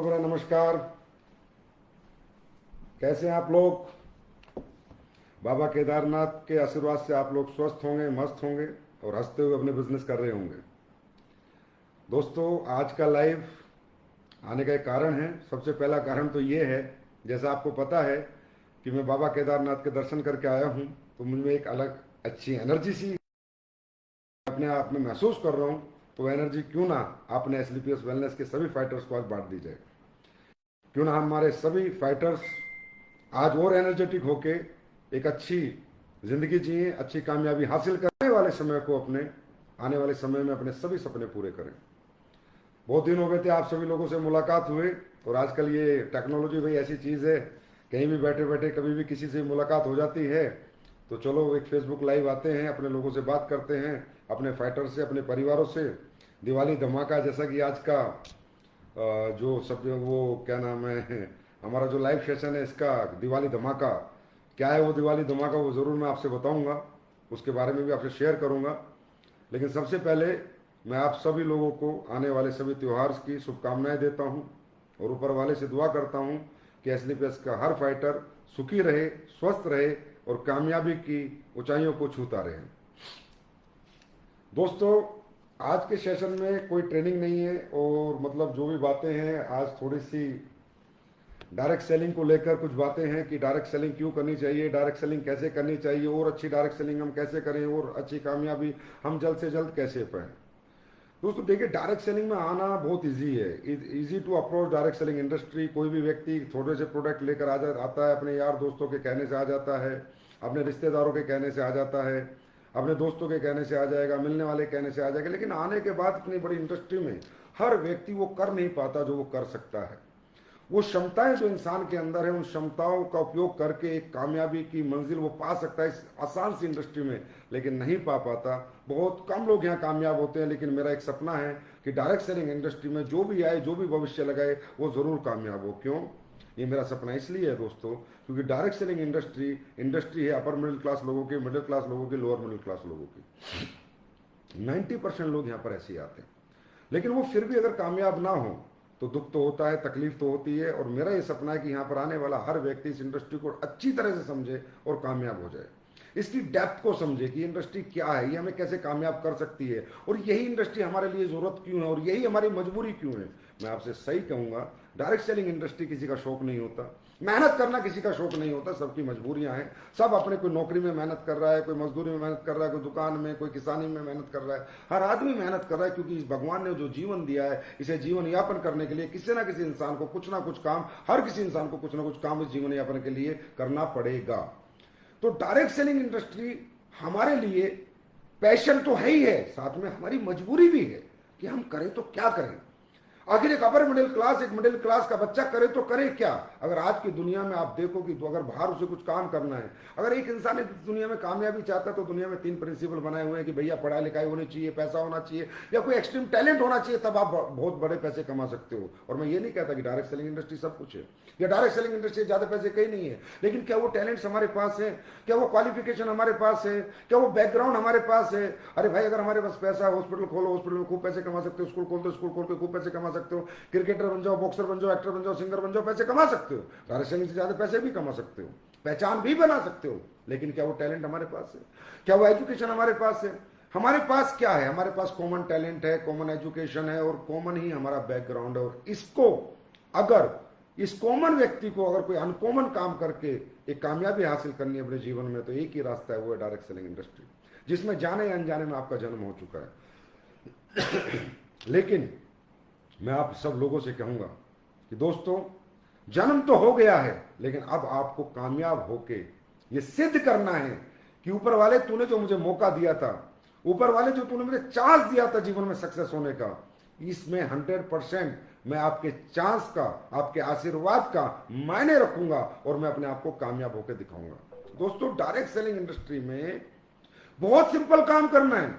मेरा नमस्कार। कैसे हैं आप लोग? बाबा केदारनाथ के आशीर्वाद से आप लोग स्वस्थ होंगे, मस्त होंगे और हंसते हुए अपने बिजनेस कर रहे होंगे। दोस्तों, आज का लाइव आने का एक कारण है। सबसे पहला कारण तो ये है, जैसा आपको पता है कि मैं बाबा केदारनाथ के दर्शन करके आया हूँ, तो मुझमें एक अलग अच्छी एनर्जी सी अपने आप में महसूस कर रहा हूँ। तो एनर्जी क्यों ना अपने एसलीपीएस वेलनेस के सभी फाइटर्स को आज बांट दी जाए। क्यों ना हमारे सभी फाइटर्स आज और एनर्जेटिक होके एक अच्छी जिंदगी जिए, अच्छी कामयाबी हासिल करने वाले समय को अपने आने वाले समय में अपने सभी सपने पूरे करें। बहुत दिन हो गए थे, आप सभी लोगों से मुलाकात हुए, और आजकल ये टेक्नोलॉजी भाई ऐसी चीज़ है, कहीं भी बैठे बैठे कभी भी किसी से मुलाकात हो जाती है। तो चलो एक फेसबुक लाइव आते हैं, अपने लोगों से बात करते हैं, अपने फाइटर से, अपने परिवारों से। दिवाली धमाका जैसा कि आज का जो सब वो क्या नाम है, हमारा जो लाइव सेशन है इसका दिवाली धमाका क्या है, वो दिवाली धमाका वो ज़रूर मैं आपसे बताऊंगा, उसके बारे में भी आपसे शेयर करूंगा। लेकिन सबसे पहले मैं आप सभी लोगों को आने वाले सभी त्यौहार की शुभकामनाएं देता हूं और ऊपर वाले से दुआ करता हूं कि एसलीपीएस का हर फाइटर सुखी रहे, स्वस्थ रहे और कामयाबी की ऊंचाइयों को छूता रहे। दोस्तों, आज के सेशन में कोई ट्रेनिंग नहीं है, और मतलब जो भी बातें हैं आज थोड़ी सी डायरेक्ट सेलिंग को लेकर कुछ बातें हैं कि डायरेक्ट सेलिंग क्यों करनी चाहिए, डायरेक्ट सेलिंग कैसे करनी चाहिए, और अच्छी डायरेक्ट सेलिंग हम कैसे करें, और अच्छी कामयाबी हम जल्द से जल्द कैसे पाएं। दोस्तों देखिए, डायरेक्ट सेलिंग में आना बहुत इजी है, easy to approach direct selling industry. कोई भी व्यक्ति थोड़े से प्रोडक्ट लेकर आता है, अपने यार दोस्तों के कहने से आ जाता है, अपने रिश्तेदारों के कहने से आ जाता है, अपने दोस्तों के कहने से आ जाएगा, मिलने वाले कहने से आ जाएगा। लेकिन आने के बाद इतनी बड़ी इंडस्ट्री में हर व्यक्ति वो कर नहीं पाता जो वो कर सकता है। वो क्षमताएं जो इंसान के अंदर है, उन क्षमताओं का उपयोग करके एक कामयाबी की मंजिल वो पा सकता है इस आसान सी इंडस्ट्री में, लेकिन नहीं पा पाता। बहुत कम लोग यहाँ कामयाब होते हैं। लेकिन मेरा एक सपना है कि डायरेक्ट सेलिंग इंडस्ट्री में जो भी आए, जो भी भविष्य लगाए, वो जरूर कामयाब हो। क्यों? ये मेरा सपना इसलिए है दोस्तों, क्योंकि डायरेक्ट सेलिंग इंडस्ट्री है अपर मिडिल क्लास लोगों की, मिडिल क्लास लोगों की, लोअर मिडिल क्लास लोगों की। 90% लोग यहाँ पर ऐसे ही आते हैं, लेकिन वो फिर भी अगर कामयाब ना हो तो दुख तो होता है, तकलीफ तो होती है। और मेरा ये सपना है कि यहाँ पर आने वाला हर व्यक्ति इस इंडस्ट्री को अच्छी तरह से समझे और कामयाब हो जाए, इसकी डेप्थ को समझे कि इंडस्ट्री क्या है, ये हमें कैसे कामयाब कर सकती है, और यही इंडस्ट्री हमारे लिए जरूरत क्यों है, और यही हमारी मजबूरी क्यों है। मैं आपसे सही कहूंगा, डायरेक्ट सेलिंग इंडस्ट्री किसी का शौक नहीं होता, मेहनत करना किसी का शौक नहीं होता, सबकी मजबूरियां हैं। सब अपने, कोई नौकरी में मेहनत कर रहा है, कोई मजदूरी में मेहनत कर रहा है, कोई दुकान में, कोई किसानी में मेहनत कर रहा है। हर आदमी मेहनत कर रहा है, क्योंकि इस भगवान ने जो जीवन दिया है, इसे जीवन यापन करने के लिए किसी ना किसी इंसान को कुछ ना कुछ काम, हर किसी इंसान को कुछ ना कुछ काम इस जीवन यापन के लिए करना पड़ेगा। तो डायरेक्ट सेलिंग इंडस्ट्री हमारे लिए पैशन तो है ही है, साथ में हमारी मजबूरी भी है कि हम करें तो क्या करें। आखिर एक अपर मिडिल क्लास, एक मिडिल क्लास का बच्चा करे तो करे क्या? अगर आज की दुनिया में आप देखो कि अगर बाहर उसे कुछ काम करना है, अगर एक इंसान इस दुनिया में कामयाबी चाहता है तो दुनिया में 3 प्रिंसिपल बनाए हुए हैं कि भैया पढ़ाई लिखाई होनी चाहिए, पैसा होना चाहिए, या कोई एक्सट्रीम टैलेंट होना चाहिए, तब आप बहुत बड़े पैसे कमा सकते हो। और मैं ये नहीं कहता कि डायरेक्ट सेलिंग इंडस्ट्री सब कुछ है, या डायरेक्ट सेलिंग इंडस्ट्री ज्यादा पैसे कहीं नहीं है। लेकिन क्या वो टैलेंट्स हमारे पास है? क्या वो क्वालिफिकेशन हमारे पास है? क्या वो बैकग्राउंड हमारे पास है? अरे भाई, अगर हमारे पास पैसा है, हॉस्पिटल खोलो, हॉस्पिटल में खूब पैसे कमा सकते हो, स्कूल खोल दो, स्कूल खोल के खूब पैसे कमा सकते हो, क्रिकेटर बन जाओ, बॉक्सर बन जाओ, एक्टर बन जाओ, सिंगर बन जाओ, पैसे कमा सकते हो। डायरेक्ट सेलिंग से ज्यादा पैसे भी कमा सकते हो, पहचान भी बना सकते हो। लेकिन क्या वो टैलेंट हमारे पास है? क्या वो एजुकेशन हमारे पास है? हमारे पास क्या है? हमारे पास कॉमन टैलेंट है, कॉमन एजुकेशन है, और कॉमन ही हमारा बैकग्राउंड है। और इसको अगर इस कॉमन व्यक्ति को अगर कोई अनकॉमन काम करके एक कामयाबी हासिल करनी है अपने जीवन में, तो एक ही रास्ता है, वो है डायरेक्ट सेलिंग इंडस्ट्री, जिसमें जाने या अनजाने में आपका जन्म हो चुका है। लेकिन मैं आप सब लोगों से कहूंगा कि दोस्तों, जन्म तो हो गया है, लेकिन अब आपको कामयाब होके ये सिद्ध करना है कि ऊपर वाले तूने जो मुझे मौका दिया था, ऊपर वाले जो तूने मुझे चांस दिया था जीवन में सक्सेस होने का, इसमें 100% मैं आपके चांस का, आपके आशीर्वाद का मायने रखूंगा, और मैं अपने आप को कामयाब होकर दिखाऊंगा। दोस्तों, डायरेक्ट सेलिंग इंडस्ट्री में बहुत सिंपल काम करना है,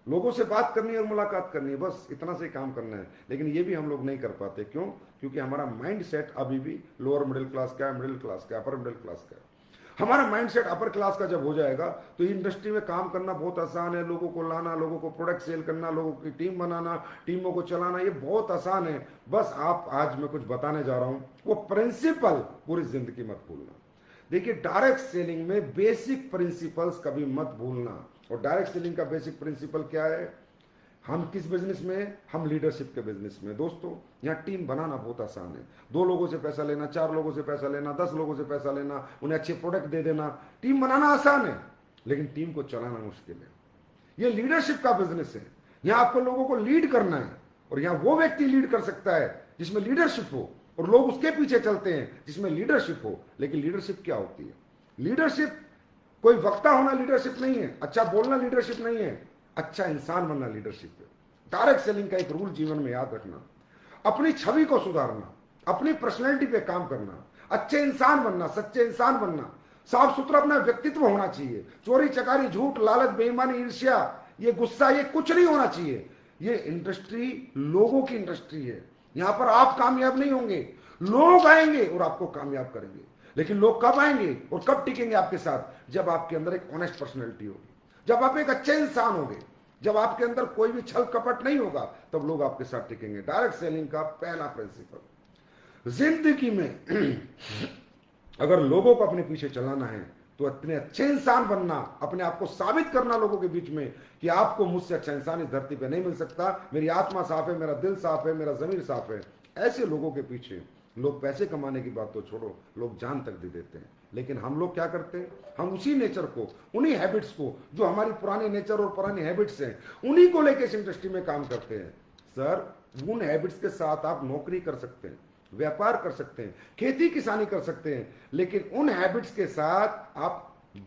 लोगों से बात करनी है और मुलाकात करनी है, बस इतना से काम करना है। लेकिन ये भी हम लोग नहीं कर पाते। क्यों? क्योंकि हमारा माइंड सेट अभी भी लोअर मिडिल क्लास का है, मिडिल क्लास का, अपर मिडिल क्लास का है। हमारा माइंडसेट अपर क्लास का जब हो जाएगा तो इंडस्ट्री में काम करना बहुत आसान है। लोगों को लाना, लोगों को प्रोडक्ट सेल करना, लोगों की टीम बनाना, टीमों को चलाना, ये बहुत आसान है। बस आप आज मैं कुछ बताने जा रहा हूं, वो प्रिंसिपल पूरी जिंदगी मत भूलना। देखिए, डायरेक्ट सेलिंग में बेसिक प्रिंसिपल्स कभी मत भूलना। और डायरेक्ट सेलिंग का बेसिक प्रिंसिपल क्या है? हम किस बिजनेस में हैं? हम लीडरशिप के बिजनेस में। दोस्तों, यहाँ टीम बनाना बहुत आसान है। 2 लोगों से पैसा लेना, 4 लोगों से पैसा लेना, 10 लोगों से पैसा लेना, उन्हें अच्छे प्रोडक्ट दे देना, टीम बनाना आसान है, लेकिन टीम को चलाना मुश्किल है। ये लीडरशिप का बिजनेस है। यहाँ आपको लोगों को लीड करना है, और यहाँ वो व्यक्ति लीड कर सकता है जिसमें लीडरशिप हो, और लोग उसके पीछे चलते हैं जिसमें लीडरशिप हो। लेकिन लीडरशिप क्या होती है? लीडरशिप कोई वक्ता होना लीडरशिप नहीं है, अच्छा बोलना लीडरशिप नहीं है, अच्छा इंसान बनना लीडरशिप है। डायरेक्ट सेलिंग का एक रूल जीवन में याद रखना, अपनी छवि को सुधारना, अपनी पर्सनैलिटी पे काम करना, अच्छे इंसान बनना, सच्चे इंसान बनना, साफ सुथरा अपना व्यक्तित्व होना चाहिए। चोरी चकारी, झूठ, लालच, बेईमानी, ईर्ष्या, ये गुस्सा, ये कुछ नहीं होना चाहिए। ये इंडस्ट्री लोगों की इंडस्ट्री है। यहां पर आप कामयाब नहीं होंगे, लोग आएंगे और आपको कामयाब करेंगे। लेकिन लोग कब आएंगे और कब टिकेंगे आपके साथ? जब आपके अंदर एक ऑनेस्ट पर्सनैलिटी होगी, जब आप एक अच्छे इंसान होंगे, जब आपके अंदर कोई भी छल कपट नहीं होगा, तब लोग आपके साथ टिकेंगे। डायरेक्ट सेलिंग का पहला प्रिंसिपल, जिंदगी में अगर लोगों को अपने पीछे चलाना है तो इतने अच्छे इंसान बनना, अपने आप को साबित करना लोगों के बीच में कि आपको मुझसे अच्छा इंसान इस धरती पे नहीं मिल सकता, मेरी आत्मा साफ है, मेरा दिल साफ है, मेरा जमीर साफ है। ऐसे लोगों के पीछे लोग पैसे कमाने की बात तो छोड़ो, लोग जान तक दे देते हैं। लेकिन हम लोग क्या करते हैं? हम उसी नेचर को, उन्हीं हैबिट्स को, जो हमारी पुराने नेचर और पुरानी हैबिट्स हैं, उन्हीं को लेकर इस इंडस्ट्री में काम करते हैं। सर, उन हैबिट्स के साथ आप नौकरी कर सकते हैं, व्यापार कर सकते हैं, खेती किसानी कर सकते हैं, लेकिन उन हैबिट्स के साथ आप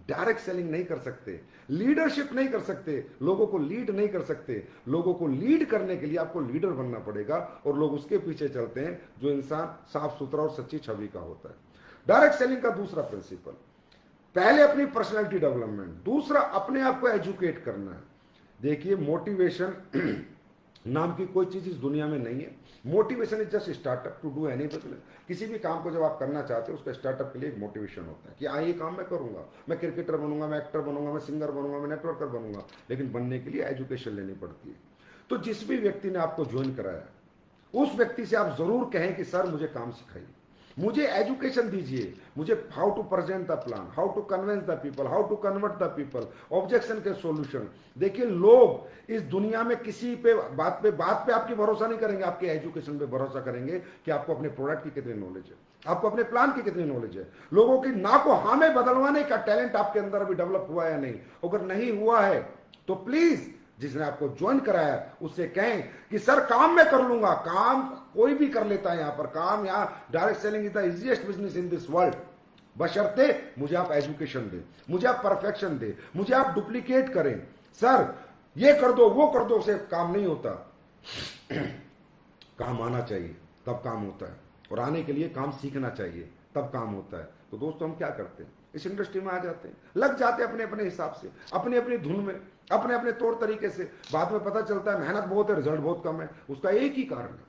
डायरेक्ट सेलिंग नहीं कर सकते, लीडरशिप नहीं कर सकते, लोगों को लीड नहीं कर सकते। लोगों को लीड करने के लिए आपको लीडर बनना पड़ेगा, और लोग उसके पीछे चलते हैं जो इंसान साफ सुथरा और सच्ची छवि का होता है। डायरेक्ट सेलिंग का दूसरा प्रिंसिपल, पहले अपनी पर्सनैलिटी डेवलपमेंट, दूसरा अपने आप को एजुकेट करना है। देखिए, मोटिवेशन नाम की कोई चीज इस दुनिया में नहीं है। Motivation is just startup to do any business. किसी भी काम को जब आप करना चाहते हो, उसका स्टार्टअप के लिए एक मोटिवेशन होता है कि हाँ, ये काम मैं करूंगा, मैं क्रिकेटर बनूंगा, मैं एक्टर बनूंगा, मैं सिंगर बनूंगा, मैं नेटवर्कर बनूंगा। लेकिन बनने के लिए एजुकेशन लेनी पड़ती है। तो जिस भी व्यक्ति ने आपको ज्वाइन कराया, उस व्यक्ति से आप जरूर कहें कि सर, मुझे काम सिखाइए, मुझे एजुकेशन दीजिए, मुझे how to present the plan, how to convince the people, how to convert the people, objection के सॉल्यूशन। देखिए, लोग इस दुनिया में किसी पे बात पे आपकी भरोसा नहीं करेंगे, आपके एजुकेशन पे भरोसा करेंगे कि आपको अपने प्रोडक्ट की कितनी नॉलेज है, आपको अपने प्लान की कितनी नॉलेज है। लोगों की ना को हाँ में बदलवाने का टैलेंट आपके अंदर अभी डेवलप हुआ है या नहीं। अगर नहीं हुआ है तो प्लीज जिसने आपको ज्वाइन कराया उससे कहें कि सर, काम मैं कर लूंगा। काम कोई भी कर लेता है यहां पर, काम यहां direct selling is the easiest business in this world, बशर्ते मुझे आप एजुकेशन दे, मुझे आप परफेक्शन दे, मुझे आप डुप्लीकेट करें। सर, ये कर दो, वो कर दो, से काम नहीं होता। काम आना चाहिए तब काम होता है, और आने के लिए काम सीखना चाहिए तब काम होता है। तो दोस्तों, हम क्या करते हैं? इस इंडस्ट्री में आ जाते हैं, लग जाते हैं अपने अपने हिसाब से, अपने अपनी धुन में, अपने अपने तौर तरीके से। बाद में पता चलता है मेहनत बहुत है, रिजल्ट बहुत कम है। उसका एक ही कारण है,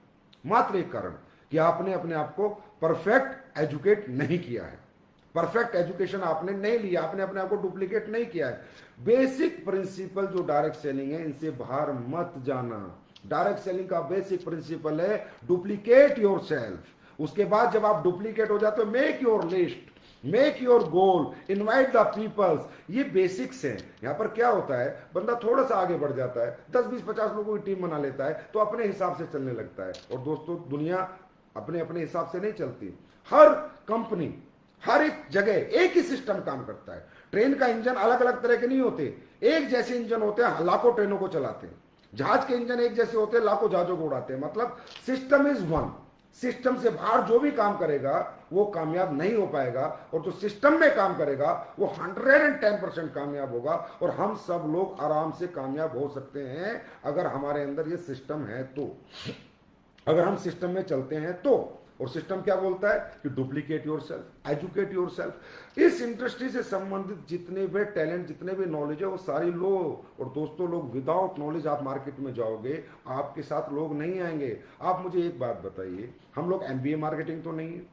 मात्र एक कारण, कि आपने अपने आप को परफेक्ट एजुकेट नहीं किया है, परफेक्ट एजुकेशन आपने नहीं लिया, आपने अपने आप को डुप्लीकेट नहीं किया है। बेसिक प्रिंसिपल जो डायरेक्ट सेलिंग है, इनसे बाहर मत जाना। डायरेक्ट सेलिंग का बेसिक प्रिंसिपल है डुप्लीकेट योर सेल्फ। उसके बाद जब आप डुप्लीकेट हो जाते हो, make your list, make your goal, invite the peoples. ये बेसिक्स हैं। यहां पर क्या होता है, बंदा थोड़ा सा आगे बढ़ जाता है, 10 20 50 लोगों की टीम बना लेता है, तो अपने हिसाब से चलने लगता है। और दोस्तों, दुनिया अपने अपने हिसाब से नहीं चलती। हर कंपनी, हर एक जगह एक ही सिस्टम काम करता है। ट्रेन का इंजन अलग अलग तरह के नहीं होते, एक जैसे इंजन होते हैं, लाखों ट्रेनों को चलाते हैं। जहाज के इंजन एक जैसे होते हैं, लाखों जहाजों को उड़ाते हैं। मतलब सिस्टम इज वन। सिस्टम से बाहर जो भी काम करेगा वो कामयाब नहीं हो पाएगा, और जो सिस्टम में काम करेगा वो 110% कामयाब होगा। और हम सब लोग आराम से कामयाब हो सकते हैं अगर हमारे अंदर ये सिस्टम है तो, अगर हम सिस्टम में चलते हैं तो। और सिस्टम क्या बोलता है कि duplicate your self, educate your self. इस इंडस्ट्री से संबंधित जितने भी टैलेंट, जितने भी नॉलेज है, वो सारी लो। और दोस्तों, लोग विदाउट नॉलेज आप मार्केट में जाओगे, आपके साथ लोग नहीं आएंगे। आप मुझे एक बात बताइए, हम लोग एमबीए मार्केटिंग तो नहीं है,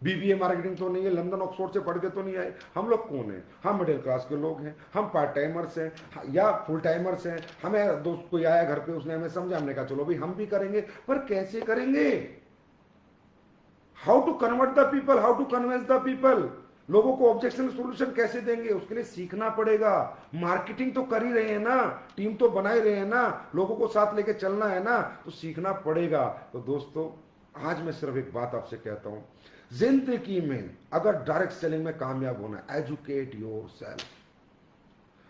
बीबीए मार्केटिंग तो नहीं है, लंदन ऑक्सफोर्ड से पढ़ के तो नहीं आए। हम लोग कौन हैं? हम मिडिल क्लास के लोग हैं, हम पार्ट टाइमर्स हैं या फुल टाइमर्स हैं। हमें दोस्त कोई आया घर पे, उसने हमें समझा, हमने कहा चलो भाई हम भी करेंगे, पर कैसे करेंगे? How to convert the people, how to convince the people, लोगों को ऑब्जेक्शन सोल्यूशन कैसे देंगे? उसके लिए सीखना पड़ेगा। मार्केटिंग तो कर ही रहे हैं ना, टीम तो बना ही रहे हैं ना, लोगों को साथ लेके चलना है ना, तो सीखना पड़ेगा। तो दोस्तों आज मैं सिर्फ एक बात आपसे कहता हूं, जिंदगी में अगर डायरेक्ट सेलिंग में कामयाब होना है, एजुकेट योरसेल्फ।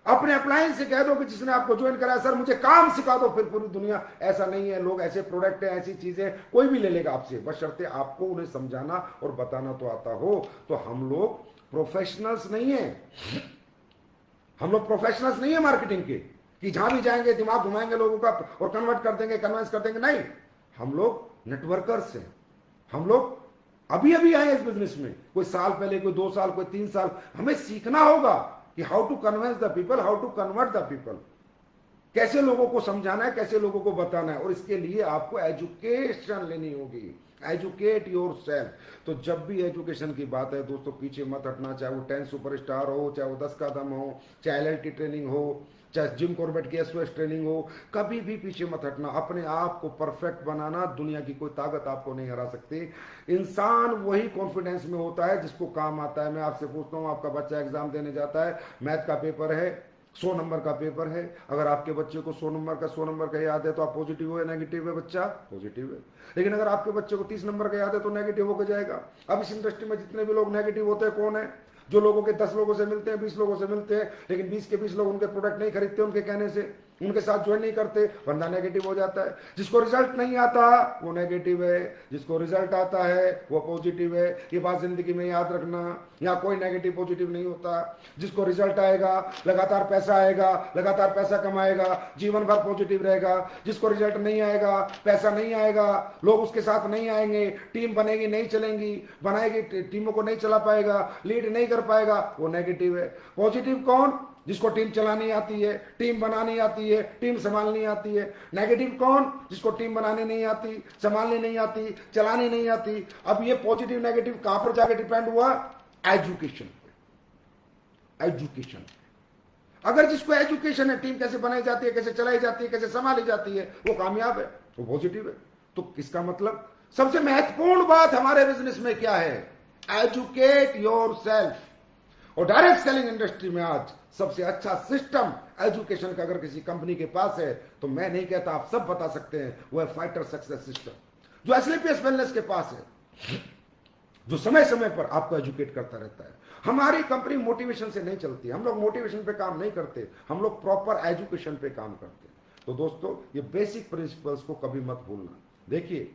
अपने अपलाइन से कह दो कि जिसने आपको ज्वाइन कराया, सर मुझे काम सिखा दो, फिर पूरी दुनिया। ऐसा नहीं है, लोग ऐसे प्रोडक्ट है, ऐसी चीजें कोई भी ले लेगा आपसे, बशर्ते आपको उन्हें समझाना और बताना तो आता हो। तो हम लोग प्रोफेशनल्स नहीं है, हम लोग प्रोफेशनल्स नहीं है मार्केटिंग के, कि जहां भी जाएंगे दिमाग घुमाएंगे लोगों का और कन्वर्ट कर देंगे, कन्विंस कर देंगे। नहीं, हम लोग नेटवर्कर्स हैं। हम लोग अभी अभी आए इस बिजनेस में, कोई साल पहले, कोई 2 साल, कोई 3 साल। हमें सीखना होगा कि how to convince the people, how to convert the people, कैसे लोगों को समझाना है, कैसे लोगों को बताना है। और इसके लिए आपको एजुकेशन लेनी होगी, एजुकेट योरसेल्फ। तो जब भी एजुकेशन की बात है दोस्तों, पीछे मत हटना, चाहे वो 10 सुपरस्टार हो, चाहे वो 10 का दम हो, चाहे LLT ट्रेनिंग हो, चाहे जिम कॉर्बेट की SOS ट्रेनिंग हो, कभी भी पीछे मत हटना। अपने आप को परफेक्ट बनाना, दुनिया की कोई ताकत आपको नहीं हरा सकती। इंसान वही कॉन्फिडेंस में होता है जिसको काम आता है। मैं आपसे पूछता हूं, आपका बच्चा एग्जाम देने जाता है, मैथ का पेपर है, 100 नंबर का पेपर है। अगर आपके बच्चे को 100 नंबर का याद है तो आप पॉजिटिव हो या नेगेटिव है? बच्चा पॉजिटिव है। लेकिन अगर आपके बच्चे को 30 नंबर का याद है तो नेगेटिव होकर जाएगा। अब इस इंडस्ट्री में जितने भी लोग नेगेटिव होते हैं, कौन है? जो लोगों के 10 लोगों से मिलते हैं, 20 लोगों से मिलते हैं, लेकिन 20 के 20 लोग उनके प्रोडक्ट नहीं खरीदते उनके कहने से, उनके साथ ज्वाइन नहीं करते, बंदा नेगेटिव हो जाता है। जिसको रिजल्ट नहीं आता वो नेगेटिव है, जिसको रिजल्ट आता है वो पॉजिटिव है। ये बात जिंदगी में याद रखना, यहाँ कोई नेगेटिव पॉजिटिव नहीं होता। जिसको रिजल्ट आएगा, लगातार पैसा आएगा, लगातार पैसा कमाएगा, जीवन भर पॉजिटिव रहेगा। जिसको रिजल्ट नहीं आएगा, पैसा नहीं आएगा, लोग उसके साथ नहीं आएंगे, टीम बनेगी नहीं चलेंगी, बनाएगी टीमों को नहीं चला पाएगा, लीड नहीं कर पाएगा, वो नेगेटिव है। पॉजिटिव कौन? जिसको टीम चलानी आती है, टीम बनानी आती है, टीम संभालनी आती है। नेगेटिव कौन? जिसको टीम बनानी नहीं आती, संभालनी नहीं आती, चलानी नहीं आती। अब ये पॉजिटिव नेगेटिव कहां पर जाके डिपेंड हुआ? एजुकेशन पे। एजुकेशन, अगर जिसको एजुकेशन है, टीम कैसे बनाई जाती है, कैसे चलाई जाती है, कैसे संभाली जाती है, वो कामयाब है, वो पॉजिटिव है। तो इसका मतलब सबसे महत्वपूर्ण बात हमारे बिजनेस में क्या है? Educate yourself. और डायरेक्ट सेलिंग इंडस्ट्री में आज सबसे अच्छा सिस्टम एजुकेशन का अगर किसी कंपनी के पास है तो मैं नहीं कहता, आप सब बता सकते हैं, वो है फाइटर सक्सेस सिस्टम, जो SLPS वेलनेस के पास है, जो समय समय पर आपको एजुकेट करता रहता है। हमारी कंपनी मोटिवेशन से नहीं चलती, हम लोग मोटिवेशन पे काम नहीं करते, हम लोग प्रॉपर एजुकेशन पे काम करते हैं। तो दोस्तों ये बेसिक प्रिंसिपल्स को कभी मत भूलना। देखिए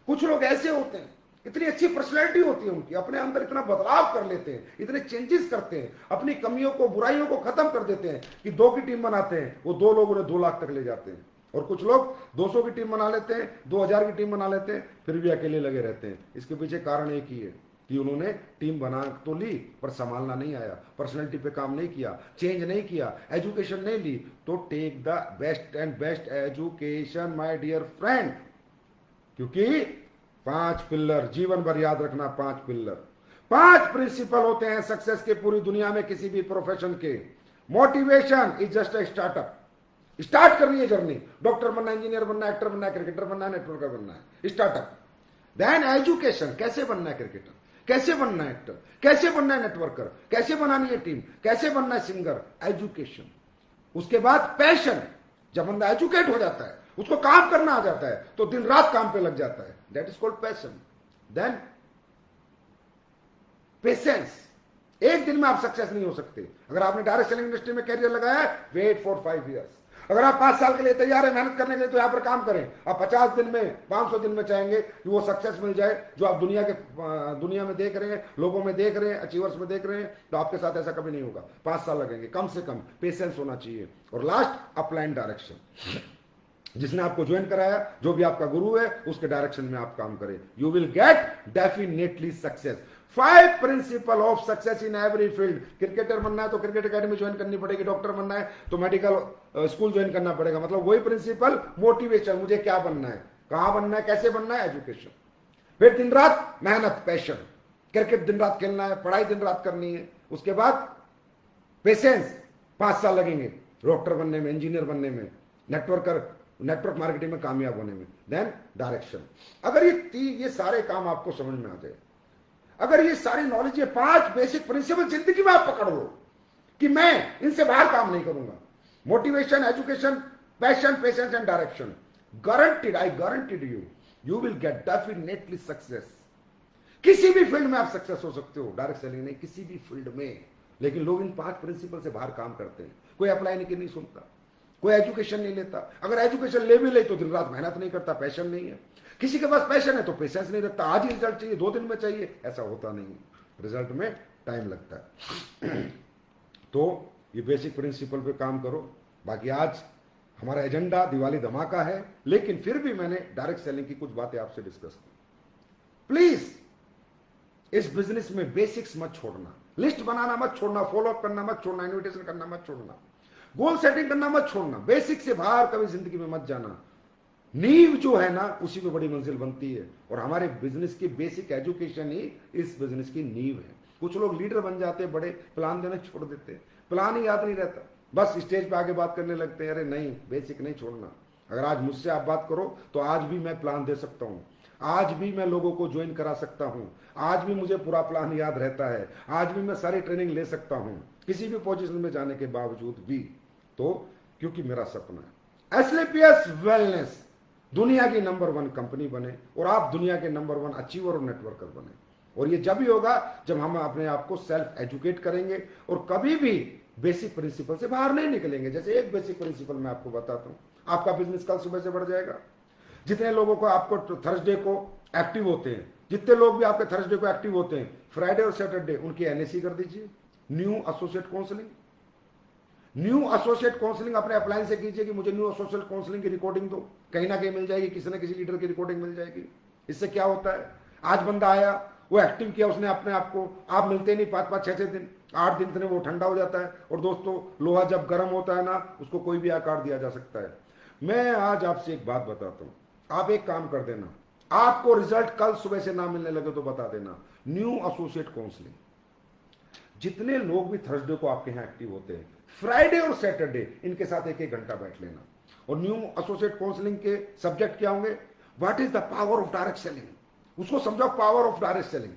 कुछ लोग ऐसे होते हैं, इतनी अच्छी पर्सनैलिटी होती है उनकी, अपने अंदर इतना बदलाव कर लेते हैं, इतने चेंजेस करते हैं, अपनी कमियों को, बुराइयों को खत्म कर देते हैं कि 2 की टीम बनाते हैं, वो 2 लोग उन्हें 2 लाख तक ले जाते हैं। और कुछ लोग 200 की टीम बना लेते हैं, 2000 की टीम बना लेते हैं, फिर भी अकेले लगे रहते हैं। इसके पीछे कारण एक ही है कि उन्होंने टीम बना तो ली पर संभालना नहीं आया, पर्सनैलिटी पे काम नहीं किया, चेंज नहीं किया, एजुकेशन नहीं ली। तो take the best and best education my dear friend, क्योंकि 5 पिलर जीवन भर याद रखना। 5 पिलर, 5 प्रिंसिपल होते हैं सक्सेस के पूरी दुनिया में किसी भी प्रोफेशन के। Motivation is just a startup, start करनी है जर्नी, डॉक्टर बनना, इंजीनियर बनना, एक्टर बनना, क्रिकेटर बनना, नेटवर्कर बनना है, स्टार्टअप। देन एजुकेशन, कैसे बनना है क्रिकेटर, कैसे बनना है एक्टर, कैसे बनना है नेटवर्कर, कैसे बनानी है टीम, कैसे बनना है सिंगर, एजुकेशन। उसके बाद पैशन, जब बंदा एजुकेट हो जाता है, उसको काम करना आ जाता है, तो दिन रात काम पे लग जाता है, that is called passion. Then patience, एक दिन में आप सक्सेस नहीं हो सकते। अगर आपने डायरेक्ट सेलिंग इंडस्ट्री में कैरियर लगाया है, वेट फॉर 5 इयर्स। अगर आप 5 साल के लिए तैयार है मेहनत करने के लिए, तो यहां पर काम करें। आप 50 दिन में, 500 दिन में चाहेंगे कि वो सक्सेस मिल जाए जो आप दुनिया में देख रहे हैं, लोगों में देख रहे हैं, अचीवर्स में देख रहे हैं, तो आपके साथ ऐसा कभी नहीं होगा। 5 साल लगेंगे कम से कम, पेशेंस होना चाहिए। और लास्ट, अपलाइन डायरेक्शन, जिसने आपको ज्वाइन कराया, जो भी आपका गुरु है, उसके डायरेक्शन में आप काम करें, you will get definitely success. 5 principle of success in every field. Cricketer बनना है तो क्रिकेट एकेडमी ज्वाइन करनी पड़ेगी, डॉक्टर बनना है तो मेडिकल स्कूल ज्वाइन करना पड़ेगा। मतलब वही प्रिंसिपल, मोटिवेशन, मुझे क्या बनना है, कहां बनना है, कैसे बनना है, एजुकेशन। फिर दिन रात मेहनत, पैशन। क्रिकेट दिन रात खेलना है, पढ़ाई दिन रात करनी है, उसके बाद पेशेंस, 5 साल लगेंगे डॉक्टर बनने में, इंजीनियर बनने में, नेटवर्क मार्केटिंग में कामयाब होने में, देन डायरेक्शन। अगर ये सारे काम आपको समझ में आ जाए, अगर ये सारी नॉलेज, ये 5 बेसिक प्रिंसिपल जिंदगी में आप पकड़ लो कि मैं इनसे बाहर काम नहीं करूंगा, motivation, education, passion, patience and direction, guaranteed, I guaranteed you will get definitely success. किसी भी फील्ड में आप सक्सेस हो सकते हो, डायरेक्ट सेलिंग नहीं, किसी भी फील्ड में। लेकिन लोग इन 5 प्रिंसिपल से बाहर काम करते हैं। कोई अप्लाई नहीं सुनता, कोई एजुकेशन नहीं लेता, अगर एजुकेशन ले भी ले तो दिन रात मेहनत नहीं करता, पैशन नहीं है। किसी के पास पैशन है तो पेशेंस नहीं रखता, आज ही रिजल्ट चाहिए, 2 दिन में चाहिए, ऐसा होता नहीं, रिजल्ट में टाइम लगता है। तो ये बेसिक प्रिंसिपल पे काम करो। बाकी आज हमारा एजेंडा दिवाली धमाका है, लेकिन फिर भी मैंने डायरेक्ट सेलिंग की कुछ बातें आपसे डिस्कस की। प्लीज इस बिजनेस में बेसिक्स मत छोड़ना, लिस्ट बनाना मत छोड़ना, फॉलो अप करना मत छोड़ना, इन्विटेशन करना मत छोड़ना, गोल सेटिंग करना मत छोड़ना, बेसिक से बाहर कभी जिंदगी में मत जाना। नींव जो है ना, उसी पे बड़ी मंजिल बनती है, और हमारे बिजनेस की बेसिक एजुकेशन ही इस बिजनेस की नींव है। कुछ लोग लीडर बन जाते हैं, बड़े प्लान देना छोड़ देते हैं, प्लान ही याद नहीं रहता, बस स्टेज पे आके बात करने लगते हैं। अरे नहीं, बेसिक नहीं छोड़ना। अगर आज मुझसे आप बात करो तो आज भी मैं प्लान दे सकता हूं, आज भी मैं लोगों को ज्वाइन करा सकता हूं, आज भी मुझे पूरा प्लान याद रहता है, आज भी मैं सारी ट्रेनिंग ले सकता हूं, किसी भी पोजीशन में जाने के बावजूद भी। तो क्योंकि मेरा सपना है एसलीपीएस वेलनेस दुनिया की नंबर 1 कंपनी बने, और आप दुनिया के नंबर 1 अचीवर और नेटवर्कर बने। और ये जब ही होगा जब हम अपने आप को सेल्फ एजुकेट करेंगे और कभी भी बेसिक प्रिंसिपल से बाहर नहीं निकलेंगे। जैसे एक बेसिक प्रिंसिपल मैं आपको बताता हूं, आपका बिजनेस कल सुबह से बढ़ जाएगा। जितने लोगों को आपको थर्सडे को एक्टिव होते हैं, जितने लोग भी आपके थर्सडे को एक्टिव होते हैं, फ्राइडे और सैटरडे उनकी एनएसी कर दीजिए, new associate counselling. New associate counselling अपने अप्लायन से कीजिए कि मुझे न्यू एसोसिएट काउंसलिंग की रिकॉर्डिंग दो, कहीं ना कहीं मिल जाएगी, किसी ना किसी लीडर की रिकॉर्डिंग मिल जाएगी। इससे क्या होता है, आज बंदा आया, वो एक्टिव किया उसने अपने आप को, आप मिलते नहीं 5-5, 6-6 दिन, 8 दिन वो ठंडा हो जाता है। और दोस्तों, लोहा जब गर्म होता है ना, उसको कोई भी आकार दिया जा सकता है। मैं आज आपसे एक बात बताता हूं, आप एक काम कर देना, आपको रिजल्ट कल सुबह से ना मिलने लगे तो बता देना, न्यू एसोसिएट काउंसलिंग। जितने लोग भी थर्सडे को आपके यहां एक्टिव होते हैं, फ्राइडे और सैटरडे इनके साथ 1-1 घंटा बैठ लेना। और न्यू एसोसिएट काउंसलिंग के सब्जेक्ट क्या होंगे, what is the power of direct selling, उसको समझो, power of direct selling,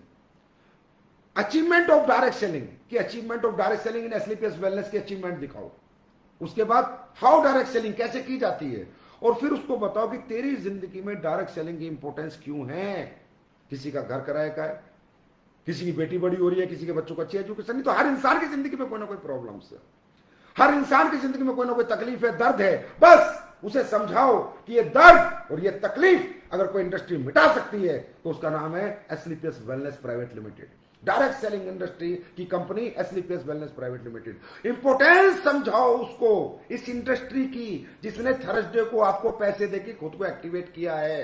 achievement of direct selling की, achievement of direct selling in SLPS wellness की अचीवमेंट दिखाओ। उसके बाद हाउ डायरेक्ट सेलिंग कैसे की जाती है, और फिर उसको बताओ कि तेरी जिंदगी में डायरेक्ट सेलिंग की इंपॉर्टेंस क्यों है। किसी का घर किराए का है, किसी की बेटी बड़ी हो रही है, किसी के बच्चों को अच्छी एजुकेशन नहीं, तो हर इंसान की जिंदगी में कोई ना कोई प्रॉब्लम है, हर इंसान की जिंदगी में कोई ना कोई तकलीफ है, दर्द है। बस उसे समझाओ कि ये दर्द और ये तकलीफ अगर कोई इंडस्ट्री मिटा सकती है तो उसका नाम है SLPS wellness private limited, direct selling industry की company SLPS wellness private limited. Importance समझाओ उसको, इस इंडस्ट्री की, जिसने थर्सडे को आपको पैसे देके खुद को एक्टिवेट किया है,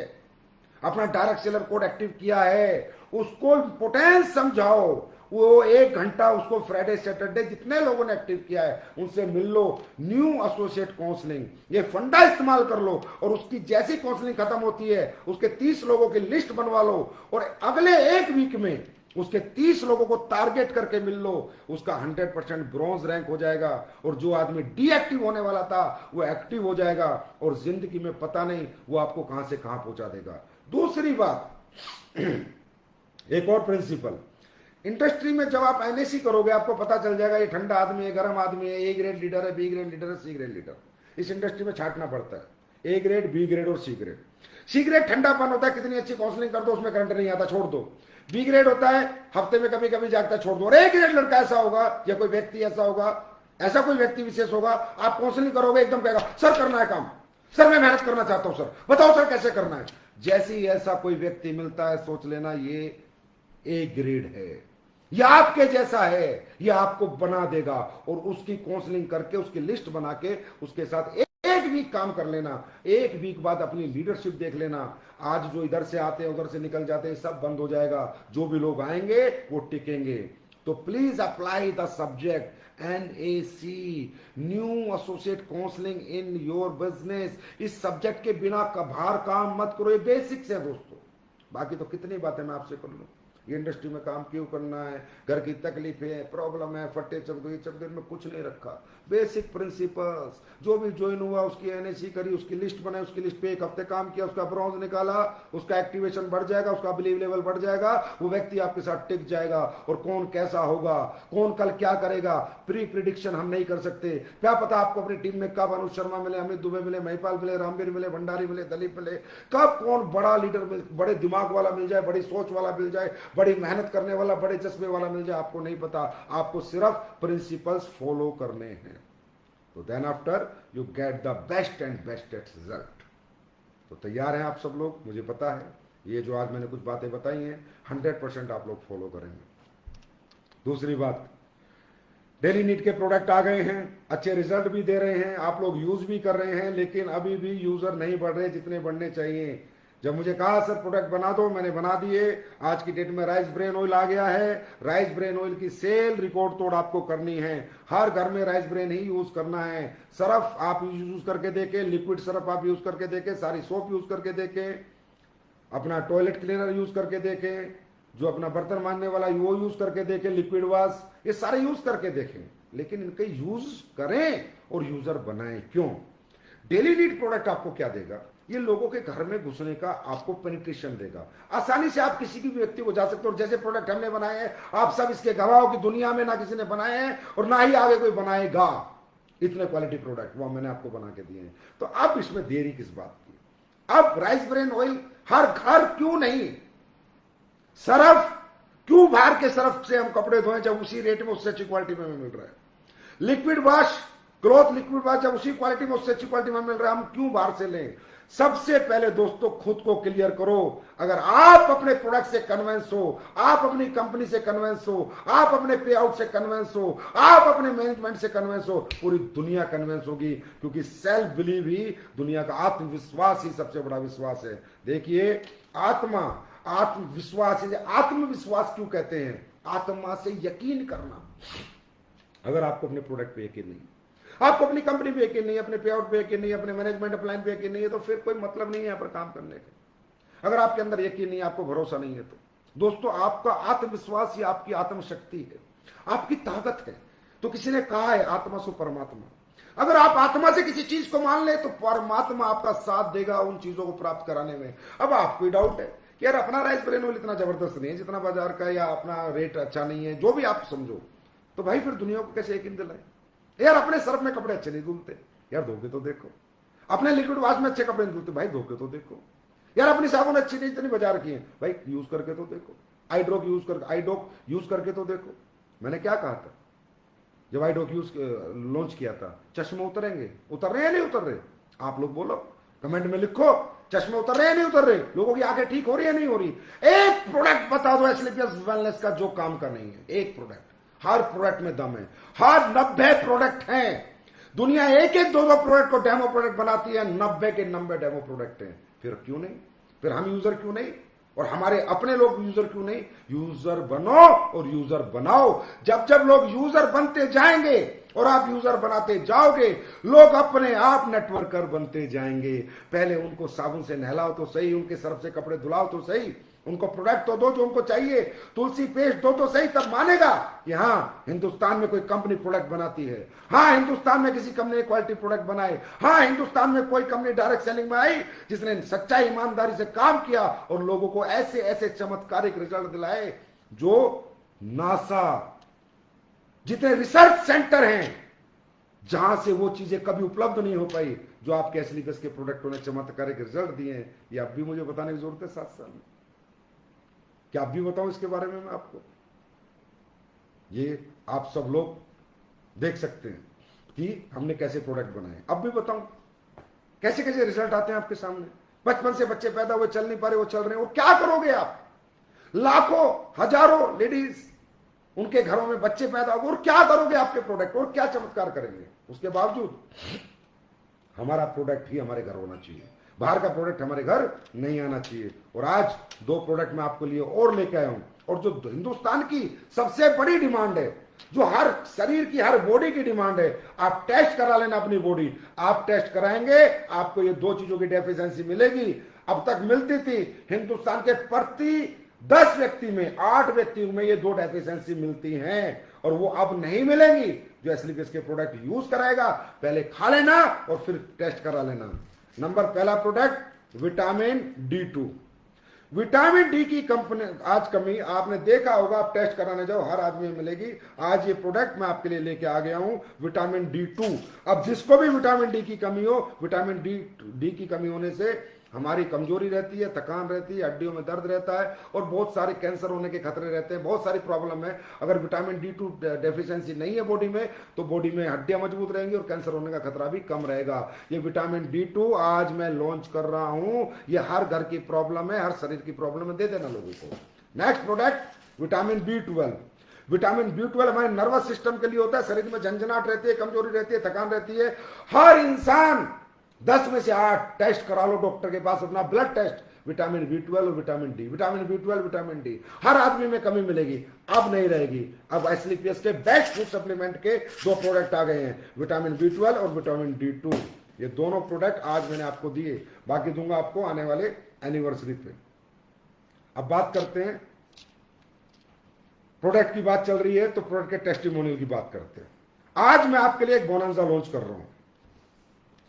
अपना डायरेक्ट सेलर कोड एक्टिव किया है, उसको इंपोर्टेंस समझाओ। वो 1 घंटा उसको फ्राइडे सैटरडे जितने लोगों ने एक्टिव किया है उनसे मिल लो, न्यू एसोसिएट काउंसलिंग, ये फंडा इस्तेमाल कर लो। और उसकी जैसी काउंसलिंग खत्म होती है उसके 30 लोगों की लिस्ट बनवा लो, और अगले 1 वीक में उसके 30 लोगों को टारगेट करके मिल लो। उसका 100% ब्रॉन्ज रैंक हो जाएगा, और जो आदमी डीएक्टिव होने वाला था वो एक्टिव हो जाएगा, और जिंदगी में पता नहीं वो आपको कहां से कहां पहुंचा देगा। दूसरी बात, एक और प्रिंसिपल, इंडस्ट्री में जब आप एनएसी करोगे आपको पता चल जाएगा ये ठंडा आदमी है, गर्म आदमी है, ए ग्रेड लीडर है, बी ग्रेड लीडर है, सी ग्रेड लीडर। इस इंडस्ट्री में छांटना पड़ता है, ए ग्रेड, बी ग्रेड और सी ग्रेड। सी ग्रेड ठंडापन होता है, कितनी अच्छी काउंसलिंग कर दो उसमें करंट नहीं आता, छोड़ दो। बी ग्रेड होता है हफ्ते में कभी कभी जागता, छोड़ दो। और ए ग्रेड लड़का ऐसा होगा या कोई व्यक्ति ऐसा होगा, ऐसा कोई व्यक्ति विशेष होगा, आप काउंसलिंग करोगे एकदम कहेगा सर करना है काम, सर मैं मेहनत करना चाहता हूं, सर बताओ सर कैसे करना है। जैसे ही ऐसा कोई व्यक्ति मिलता है सोच लेना ये ए ग्रेड है, यह आपके जैसा है, यह आपको बना देगा। और उसकी काउंसलिंग करके उसकी लिस्ट बना के उसके साथ 1 वीक काम कर लेना, 1 वीक बाद अपनी लीडरशिप देख लेना। आज जो इधर से आते हैं उधर से निकल जाते हैं सब बंद हो जाएगा, जो भी लोग आएंगे वो टिकेंगे। तो please apply the subject NAC, new associate counselling in your business. इस सब्जेक्ट के बिना बाहर काम मत करो, ये बेसिक्स है दोस्तों। बाकी तो कितनी बातें मैं आपसे कर लूं, ये इंडस्ट्री में काम क्यों करना है, घर की तकलीफें है, प्रॉब्लम है, फट्टे चक दो, ये चक दो, इनमें कुछ नहीं रखा। बेसिक प्रिंसिपल्स, जो भी ज्वाइन हुआ उसकी एनएसी करी, उसकी लिस्ट बनाई, उसकी लिस्ट पे एक हफ्ते काम किया, उसका ब्रॉन्ज निकाला, उसका एक्टिवेशन बढ़ जाएगा, उसका बिलीव लेवल बढ़ जाएगा, वो व्यक्ति आपके साथ टिक जाएगा। और कौन कैसा होगा, कौन कल क्या करेगा, प्री प्रिडिक्शन हम नहीं कर सकते। क्या पता आपको अपनी टीम में कब अनुज शर्मा मिले, अमित दुबे मिले, महिपाल मिले, रामवीर मिले, भंडारी मिले, दलीप मिले, कब कौन बड़ा लीडर मिल, बड़े दिमाग वाला मिल जाए, बड़ी सोच वाला मिल जाए, बड़ी मेहनत करने वाला, बड़े चश्मे वाला मिल जाए, आपको नहीं पता। आपको सिर्फ प्रिंसिपल्स फॉलो करने हैं, तो then after you get the best and bestest result. तो तैयार हैं आप सब लोग? मुझे पता है ये जो आज मैंने कुछ बातें बताई हैं 100% आप लोग फॉलो करेंगे। दूसरी बात, डेली नीड के प्रोडक्ट आ गए हैं, अच्छे रिजल्ट भी दे रहे हैं, आप लोग यूज भी कर रहे हैं, लेकिन अभी भी यूजर नहीं बढ़ रहे जितने बढ़ने चाहिए। जब मुझे कहा सर प्रोडक्ट बना दो, मैंने बना दिए। आज की डेट में राइस ब्रेन ऑयल आ गया है। राइस ब्रेन ऑयल की सेल रिकॉर्ड तोड़ आपको करनी है। हर घर में राइस ब्रेन ही यूज करना है। सरफ आप यूज करके देखें, लिक्विड सरफ आप यूज करके देखें, सारी सोप यूज करके देखें, अपना टॉयलेट क्लीनर यूज करके देखें, जो अपना बर्तन मांजने वाला वो यूज करके देखें, लिक्विड वॉश, ये सारे यूज करके देखें, लेकिन इनके यूज करें और यूजर बनाएं। क्यों? डेली नीड प्रोडक्ट आपको क्या देगा? ये लोगों के घर में घुसने का आपको पेनिट्रेशन देगा। आसानी से आप किसी भी व्यक्ति को जा सकते हो। और जैसे प्रोडक्ट हमने बनाए हैं, आप सब इसके गवाह हो कि दुनिया में ना किसी ने बनाए हैं और ना ही आगे कोई बनाएगा। इतने क्वालिटी प्रोडक्ट वो मैंने आपको बना के दिए हैं। तो अब इसमें देरी किस बात की? अब राइस ब्रेन ऑयल हर घर क्यों नहीं? सरफ क्यों बाहर के सरफ से हम कपड़े धोएं जब उसी रेट में उससे अच्छी क्वालिटी में मिल रहा है? Liquid wash, cloth liquid wash जब उसी क्वालिटी में उससे अच्छी क्वालिटी में मिल रहा है, हम क्यों बाहर से लें? सबसे पहले दोस्तों खुद को क्लियर करो। अगर आप अपने प्रोडक्ट से कन्विंस हो, आप अपनी कंपनी से कन्विंस हो, आप अपने पे आउट से कन्विंस हो, आप अपने मैनेजमेंट से कन्विंस हो, पूरी दुनिया कन्विंस होगी। क्योंकि सेल्फ बिलीव ही दुनिया का, आत्मविश्वास ही सबसे बड़ा विश्वास है। देखिए, आत्मविश्वास, आत्मविश्वास क्यों कहते हैं? आत्मा से यकीन करना। अगर आपको अपने प्रोडक्ट पे यकीन नहीं, आपको अपनी कंपनी पे यकीन नहीं, अपने पे आउट पे यकीन नहीं, अपने मैनेजमेंट प्लान पे यकीन नहीं है, तो फिर कोई मतलब नहीं है यहाँ पर काम करने का। अगर आपके अंदर यकीन नहीं है, आपको भरोसा नहीं है, तो दोस्तों आपका आत्मविश्वास ही आपकी आत्मशक्ति है, आपकी ताकत है। तो किसी ने कहा है आत्मा सो परमात्मा। अगर आप आत्मा से किसी चीज को मान ले तो परमात्मा आपका साथ देगा उन चीजों को प्राप्त कराने में। अब आपको डाउट है कि यार अपना राइस ब्रेन ऑयल इतना जबरदस्त नहीं है जितना बाजार का, या अपना रेट अच्छा नहीं है, जो भी आप समझो, तो भाई फिर दुनिया को कैसे यकीन दिलाए? यार अपने सर्फ में कपड़े अच्छे नहीं धुलते, यार धोके तो देखो। अपने लिक्विड वॉश में अच्छे कपड़े नहीं धुलते, भाई धोके तो देखो। यार अपनी साबुन अच्छी नहीं इतनी बाजार की है, भाई यूज करके तो देखो। आईड्रॉप यूज करके तो देखो। मैंने क्या कहा था जब आईडॉक यूज लॉन्च किया था? चश्मे उतरेंगे, उतर रहे हैं नहीं उतर रहे? आप लोग बोलो, कमेंट में लिखो, चश्मे उतर रहे हैं नहीं उतर रहे? लोगों की आंखें ठीक हो रही है नहीं हो रही? एक प्रोडक्ट बता दो एस्क्लेपियस वेलनेस का जो काम का नहीं है, एक प्रोडक्ट। हर प्रोडक्ट में दम है। हर 90 प्रोडक्ट हैं। दुनिया एक एक दो प्रोडक्ट को डेमो प्रोडक्ट बनाती है, 90 के 90 डेमो प्रोडक्ट हैं। फिर क्यों नहीं? फिर हम यूजर क्यों नहीं? और हमारे अपने लोग यूजर क्यों नहीं? यूजर बनो और यूजर बनाओ। जब जब लोग यूजर बनते जाएंगे और आप यूजर बनाते जाओगे, लोग अपने आप नेटवर्कर बनते जाएंगे। पहले उनको साबुन से नहलाओ तो सही, उनके सर्फ से कपड़े धुलाओ तो सही, उनको प्रोडक्ट तो दो जो उनको चाहिए, तुलसी पेस्ट दो तो सही, तब मानेगा कि हाँ हिंदुस्तान में कोई कंपनी प्रोडक्ट बनाती है। हाँ हिंदुस्तान में किसी कंपनी ने क्वालिटी प्रोडक्ट बनाए। हाँ हिंदुस्तान में कोई कंपनी डायरेक्ट सेलिंग में आई जिसने सच्चाई ईमानदारी से काम किया और लोगों को ऐसे ऐसे चमत्कारिक रिजल्ट दिलाए जो नासा जितने रिसर्च सेंटर हैं जहां से वो चीजें कभी उपलब्ध नहीं हो पाई, जो आपके एस्क्लेपियस के प्रोडक्टों ने चमत्कारिक रिजल्ट दिए हैं। ये अब भी मुझे बताने की जरूरत है 7 साल में? क्या आप भी बताऊं इसके बारे में मैं आपको? ये आप सब लोग देख सकते हैं कि हमने कैसे प्रोडक्ट बनाए। अब भी बताऊं कैसे कैसे रिजल्ट आते हैं आपके सामने। बचपन से बच्चे पैदा हुए, चल नहीं पा रहे, वो चल रहे हैं। वो क्या करोगे आप? लाखों हजारों लेडीज उनके घरों में बच्चे पैदा हो, और क्या करोगे आपके प्रोडक्ट? और क्या चमत्कार करेंगे? उसके बावजूद हमारा प्रोडक्ट ही हमारे घर होना चाहिए, बाहर का प्रोडक्ट हमारे घर नहीं आना चाहिए। और आज 2 प्रोडक्ट मैं आपके लिए और लेके आया हूं, और जो हिंदुस्तान की सबसे बड़ी डिमांड है, जो हर शरीर की, हर बॉडी की डिमांड है। आप टेस्ट करा लेना अपनी बॉडी। आप टेस्ट कराएंगे, आपको ये 2 चीजों की डेफिशिएंसी मिलेगी। अब तक मिलती थी हिंदुस्तान के प्रति 10 व्यक्ति में 8 व्यक्तियों में ये 2 डेफिशिएंसी मिलती हैं और वो अब नहीं मिलेंगी। जो एस्लीपियस के प्रोडक्ट यूज कराएगा पहले खा लेना और फिर टेस्ट करा लेना। नंबर पहला product vitamin D2। Vitamin D की कंपनी आज कमी आपने देखा होगा, आप टेस्ट कराने जाओ हर आदमी में मिलेगी। आज ये प्रोडक्ट मैं आपके लिए लेके आ गया हूं, विटामिन D2। अब जिसको भी विटामिन डी की कमी हो, विटामिन डी की कमी होने से हमारी कमजोरी रहती है, थकान रहती है, हड्डियों में दर्द रहता है और बहुत सारे कैंसर होने के खतरे रहते हैं, बहुत सारी प्रॉब्लम है। अगर विटामिन D2 डेफिशिएंसी नहीं है बॉडी में तो बॉडी में हड्डियां मजबूत रहेंगी और कैंसर होने का खतरा भी कम रहेगा। ये विटामिन D2 आज मैं लॉन्च कर रहा हूं, ये हर घर की प्रॉब्लम है, हर शरीर की प्रॉब्लम है, दे देना लोगों को। Next product vitamin B12। Vitamin B12 हमारे नर्वस सिस्टम के लिए होता है। शरीर में झंझनाहट रहती है, कमजोरी रहती है, थकान रहती है। हर इंसान 10 में से 8 टेस्ट करा लो डॉक्टर के पास, अपना ब्लड टेस्ट, विटामिन B12 और vitamin D, vitamin B12 vitamin D, हर आदमी में कमी मिलेगी, अब नहीं रहेगी। अब एस्लीपियस के बेस्ट फूड सप्लीमेंट के 2 प्रोडक्ट आ गए हैं, विटामिन B12 और विटामिन D2। ये दोनों प्रोडक्ट आज मैंने आपको दिए, बाकी दूंगा आपको आने वाले एनिवर्सरी पे। अब बात करते हैं, प्रोडक्ट की बात चल रही है तो प्रोडक्ट के टेस्टिमोनियल की बात करते हैं। आज मैं आपके लिए एक बोनंजा लॉन्च कर रहा हूं,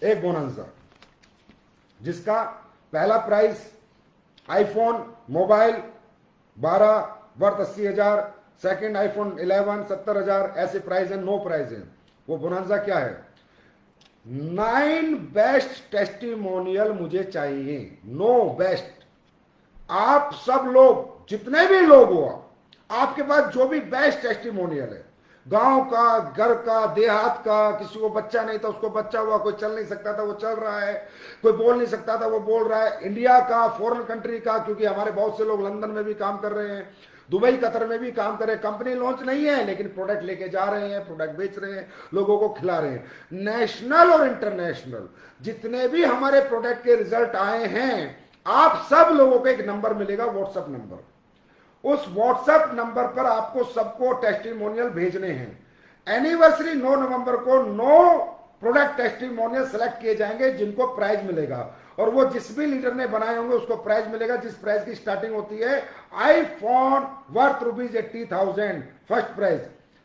एक बोनंजा जिसका पहला price iPhone mobile 12 worth 80,000, second iPhone 11 70,000, ऐसे प्राइस है, 9 प्राइस है। वो बोनंजा क्या है? 9 बेस्ट टेस्टिमोनियल मुझे चाहिए, 9 बेस्ट। आप सब लोग जितने भी लोग हो, आपके पास जो भी बेस्ट टेस्टिमोनियल है, गांव का, घर का, देहात का, किसी को बच्चा नहीं था उसको बच्चा हुआ, कोई चल नहीं सकता था वो चल रहा है, कोई बोल नहीं सकता था वो बोल रहा है, इंडिया का, फॉरेन कंट्री का, क्योंकि हमारे बहुत से लोग लंदन में भी काम कर रहे हैं, दुबई कतर में भी काम कर रहे हैं। कंपनी लॉन्च नहीं है लेकिन प्रोडक्ट लेके जा रहे हैं, प्रोडक्ट बेच रहे हैं, लोगों को खिला रहे हैं। नेशनल और इंटरनेशनल जितने भी हमारे प्रोडक्ट के रिजल्ट आए हैं, आप सब लोगों को एक नंबर मिलेगा, व्हाट्सएप नंबर। उस व्हाट्सएप नंबर पर आपको सबको टेस्टिमोनियल भेजने हैं। एनिवर्सरी 9 नवंबर को 9 प्रोडक्ट टेस्टिमोनियल सेलेक्ट किए जाएंगे जिनको प्राइज मिलेगा, और वो जिस भी लीडर ने बनाए होंगे उसको प्राइज मिलेगा, जिस प्राइज की स्टार्टिंग होती है iPhone worth ₹80,000 first prize,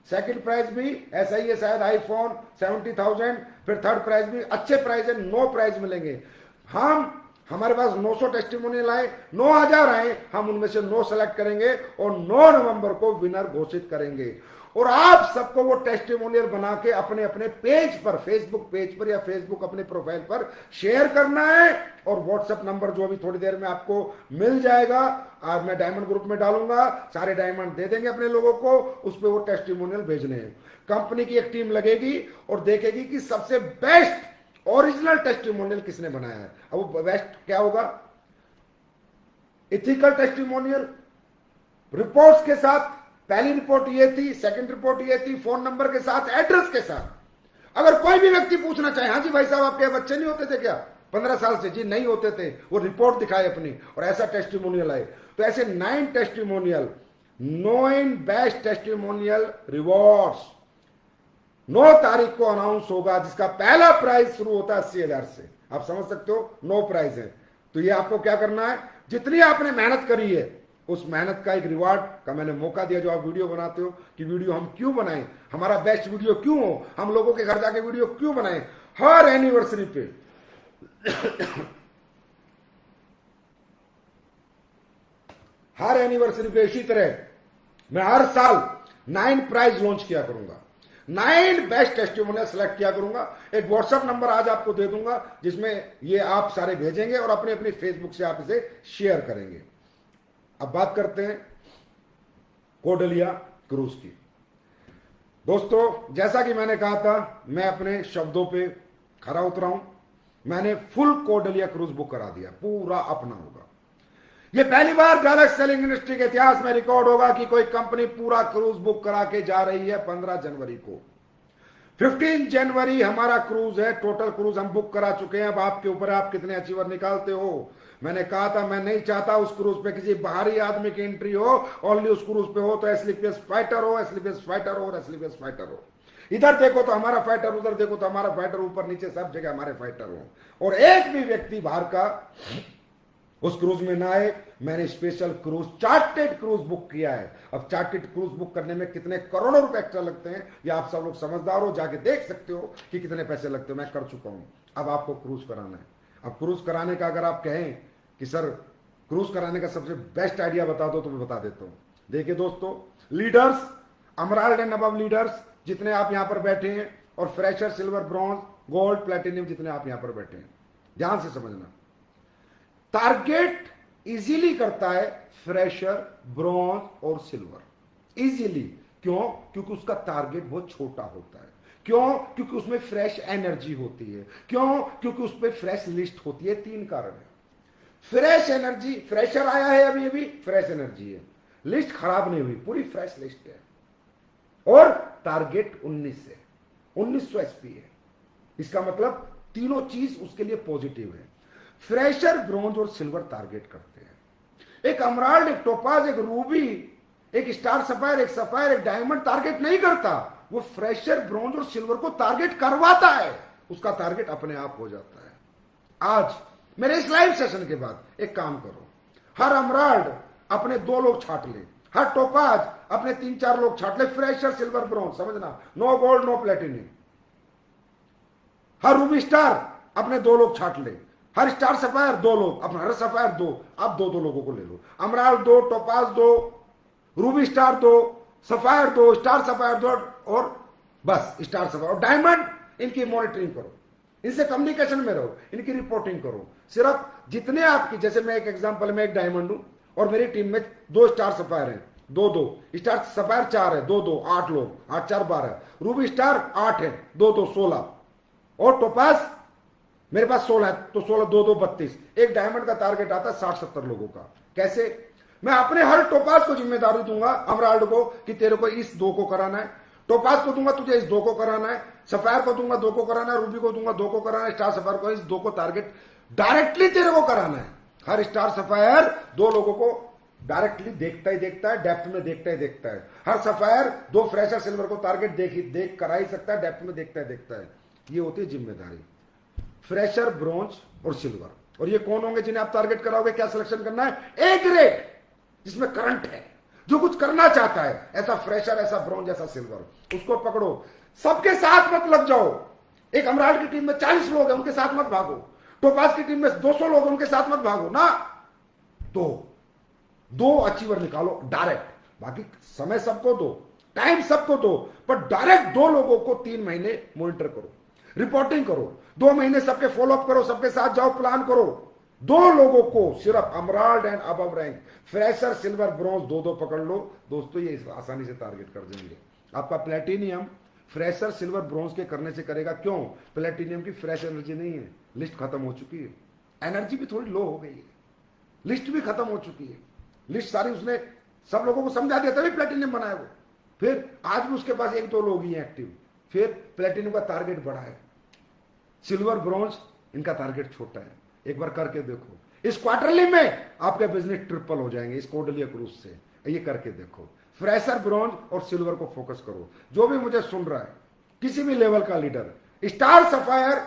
second prize भी ऐसा ही है शायद आईफोन 70,000, फिर थर्ड प्राइज भी अच्छे प्राइज है, 9 प्राइज मिलेंगे। हमारे पास 900 टेस्टिमोनियल आए, 9,000 आए, हम उनमें से 9 सेलेक्ट करेंगे और 9 नवंबर को विनर घोषित करेंगे। और आप सबको वो टेस्टिमोनियल बना के अपने अपने पेज पर, फेसबुक पेज पर या फेसबुक अपने प्रोफाइल पर शेयर करना है। और व्हाट्सएप नंबर जो अभी थोड़ी देर में आपको मिल जाएगा, आज मैं डायमंड ग्रुप में डालूंगा, सारे डायमंड दे देंगे अपने लोगों को, उस पर वो टेस्टिमोनियल भेजने हैं। कंपनी की एक टीम लगेगी और देखेगी कि सबसे बेस्ट ओरिजिनल टेस्टिमोनियल किसने बनाया है। अब वो बेस्ट क्या होगा? इथिकल टेस्टिमोनियल, रिपोर्ट्स के साथ। पहली रिपोर्ट ये थी, सेकंड रिपोर्ट ये थी, फोन नंबर के साथ, एड्रेस के साथ। अगर कोई भी व्यक्ति पूछना चाहे, हाँ जी भाई साहब आपके बच्चे नहीं होते थे क्या 15 साल से? जी नहीं होते थे, वो रिपोर्ट दिखाए अपनी और ऐसा टेस्टिमोनियल आए। तो ऐसे 9 टेस्टिमोनियल, 9 बेस्ट टेस्टिमोनियल रिवॉर्ड्स 9 तारीख को अनाउंस होगा, जिसका पहला प्राइस शुरू होता है 80,000 से। आप समझ सकते हो 9 प्राइस है। तो ये आपको क्या करना है, जितनी आपने मेहनत करी है उस मेहनत का एक रिवार्ड का मैंने मौका दिया। जो आप वीडियो बनाते हो कि वीडियो हम क्यों बनाएं, हमारा बेस्ट वीडियो क्यों हो, हम लोगों के घर जाके वीडियो क्यों बनाएं, हर एनिवर्सरी पे हर एनिवर्सरी पे इसी तरह मैं हर साल 9 प्राइज लॉन्च किया करूंगा, 9 बेस्ट टेस्टिमोनियल सेलेक्ट किया करूंगा। एक व्हाट्सएप नंबर आज आपको दे दूंगा जिसमें ये आप सारे भेजेंगे और अपने अपनी फेसबुक से आप इसे शेयर करेंगे। अब बात करते हैं कॉर्डेलिया क्रूज की। दोस्तों जैसा कि मैंने कहा था, मैं अपने शब्दों पे खरा उतरा हूं। मैंने फुल कॉर्डेलिया क्रूज बुक करा दिया, पूरा अपना होगा। ये पहली बार डायरेक्ट सेलिंग इंडस्ट्री के इतिहास में रिकॉर्ड होगा कि कोई कंपनी पूरा क्रूज बुक करा के जा रही है 15 जनवरी को। 15 जनवरी हमारा क्रूज है, टोटल क्रूज हम बुक करा चुके हैं। अब आपके ऊपर आप कितने अचीवर निकालते हो। मैंने कहा था मैं नहीं चाहता उस क्रूज पे किसी बाहरी आदमी की एंट्री हो, ओनली उस क्रूज पे हो तो एस्लीपियस फाइटर हो, एस्लीपियस फाइटर हो और एस्लीपियस फाइटर हो। इधर देखो तो हमारा फाइटर, उधर देखो तो हमारा फाइटर, ऊपर नीचे सब जगह हमारे फाइटर हो। और एक भी व्यक्ति बाहर का उस क्रूज में ना आए, मैंने special cruise chartered cruise book किया है। अब चार्टेड क्रूज बुक करने में कितने करोड़ों रुपए एक्स्ट्रा लगते हैं, ये आप सब लोग समझदार हो, जाके देख सकते हो कि कितने पैसे लगते हो। मैं कर चुका हूं। अब आपको क्रूज कराना है। अब क्रूज कराने का अगर आप कहें कि सर क्रूज कराने का सबसे बेस्ट आइडिया बता दो, तो मैं बता देता हूं। देखिए दोस्तों, लीडर्स, अमराल्ड एंड अबव लीडर्स जितने आप यहां पर बैठे हैं, और fresher, silver, bronze, gold, platinum जितने आप यहां पर बैठे हैं, ध्यान से समझना। टारगेट इजीली करता है फ्रेशर, ब्रॉन्ज और सिल्वर। इजीली क्यों? क्योंकि उसका टारगेट बहुत छोटा होता है। क्यों? क्योंकि उसमें फ्रेश एनर्जी होती है। क्यों? क्योंकि उस पर फ्रेश लिस्ट होती है। 3 कारण है। फ्रेश एनर्जी, फ्रेशर आया है अभी फ्रेश एनर्जी है, लिस्ट खराब नहीं हुई, पूरी फ्रेश लिस्ट है, और टारगेट 19 है, 1900 एसपी है। इसका मतलब तीनों चीज उसके लिए पॉजिटिव है। फ्रेशर, ब्रॉन्ज और सिल्वर टारगेट करते हैं। एक अमराल्ड, एक टोपाज, एक रूबी, एक स्टार सफायर, एक सफायर, एक डायमंड टारगेट नहीं करता। वो फ्रेशर, ब्रॉन्ज और सिल्वर को टारगेट करवाता है। उसका टारगेट अपने आप हो जाता है। आज मेरे इस लाइव सेशन के बाद एक काम करो, हर अमराल्ड अपने 2 लोग छाट ले, हर टोपाज अपने 3-4 लोग छाट ले, फ्रेशर, सिल्वर, ब्रॉन्ज, समझना, नो गोल्ड नो प्लेटिनियम। हर रूबी स्टार अपने 2 लोग छाट ले, हर स्टार सफायर 2 लोग, अपना हर सफायर 2, आप 2-2 लोगों को ले लो। अमराल्ड 2, topaz 2, Ruby star 2, sapphire 2, star sapphire 2, और बस स्टार सफायर और डायमंड। इनकी मॉनिटरिंग करो, इनसे कम्युनिकेशन में रहो, इनकी रिपोर्टिंग करो। सिर्फ जितने आपकी, जैसे मैं एक एग्जांपल में एक डायमंड हूं और मेरी टीम में 2 स्टार सफायर हैं, 2-2, स्टार सफायर 4 है, 2-2, 8 लोग, 8 4 12, रूबी स्टार 8 है, 2-2 16, और टोपाज मेरे पास 16 है, तो 16 2-2 32। एक डायमंड का टारगेट आता है 60-70 लोगों का। कैसे? मैं अपने हर टोपाज को जिम्मेदारी दूंगा, अमराल्ड को, कि तेरे को इस 2 को कराना है, टोपाज को दूंगा तुझे इस 2 को कराना है, सफायर को दूंगा 2 को कराना है, रूबी को दूंगा 2 को कराना है, स्टार सफायर को इस 2 को टारगेट डायरेक्टली तेरे को कराना है। हर स्टार सफायर 2 लोगों को डायरेक्टली देखता ही देखता है, डेप्थ में देखता ही देखता है। हर सफायर 2 फ्रेशर, सिल्वर को टारगेट देख करा ही सकता है, डेप्थ में देखता ही देखता है। ये होती है जिम्मेदारी, फ्रेशर, ब्रॉन्ज और सिल्वर। और ये कौन होंगे जिन्हें आप टारगेट कराओगे? क्या सिलेक्शन करना है? ए ग्रेड, जिसमें करंट है, जो कुछ करना चाहता है, ऐसा फ्रेशर, ऐसा ब्रॉन्ज, ऐसा सिल्वर, उसको पकड़ो। सबके साथ मत लग जाओ। एक अमराल्ड की टीम में 40 लोग हैं, उनके साथ मत भागो। टोपाज की टीम में 200 लोग हैं, उनके साथ मत भागो ना। 2 अचीवर निकालो डायरेक्ट। बाकी समय सबको दो, टाइम सबको दो, पर डायरेक्ट 2 लोगों को 3 महीने मॉनिटर करो, रिपोर्टिंग करो, 2 महीने सबके फॉलोअप करो, सबके साथ जाओ, प्लान करो। 2 लोगों को सिर्फ emerald and above rank, fresher, silver, bronze 2-2 पकड़ लो दोस्तों, ये आसानी से टारगेट कर देंगे। आपका प्लेटिनियम फ्रेशर, सिल्वर, ब्रॉन्ज के करने से करेगा। क्यों? प्लेटिनियम की फ्रेश एनर्जी नहीं है, लिस्ट खत्म हो चुकी है, एनर्जी भी थोड़ी लो हो गई है, लिस्ट भी खत्म हो चुकी है। लिस्ट सारी उसने सब लोगों को समझा दिया, तभी प्लेटिनियम बनाया वो। फिर आज भी उसके पास 1-2 लोग ही हैं एक्टिव। फिर प्लेटिनियम का टारगेट बड़ा है, सिल्वर, ब्रॉन्ज इनका टारगेट छोटा है। एक बार करके देखो, इस क्वार्टरली में आपके बिजनेस ट्रिपल हो जाएंगे इस कोडलिया क्रूज से। ये करके देखो, फ्रेशर, ब्रॉन्ज और सिल्वर को फोकस करो। जो भी मुझे सुन रहा है, किसी भी लेवल का लीडर, स्टार, सफायर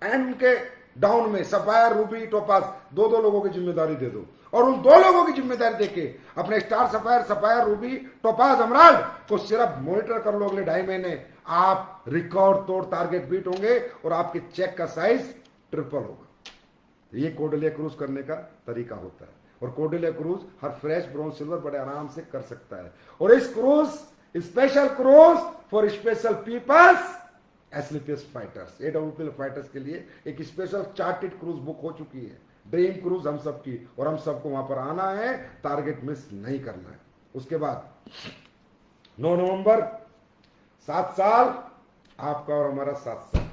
एंड उनके डाउन में सफायर, रूबी, टोपाज 2-2 लोगों की जिम्मेदारी दे दो, और उन 2 लोगों की जिम्मेदारी देके अपने स्टार, सफायर, रूबी, टोपाज, अमराल्ड को सिर्फ मॉनिटर कर लो। अगले 2.5 महीने आप रिकॉर्ड तोड़ टारगेट बीट होंगे और आपके चेक का साइज ट्रिपल होगा। ये कोडलिया क्रूज करने का तरीका होता है, और कोडलिया क्रूज हर फ्रेश, ब्रॉन्ज, सिल्वर बड़े आराम से कर सकता है। और इस cruise, special cruise for special peoples, SLPS fighters, AWPL fighters के लिए एक स्पेशल चार्टेड क्रूज बुक हो चुकी है, ड्रीम क्रूज हम सबकी, और हम सबको वहां पर आना है, टारगेट मिस नहीं करना है। उसके बाद 9 नवंबर 7 साल आपका और हमारा 7 साल,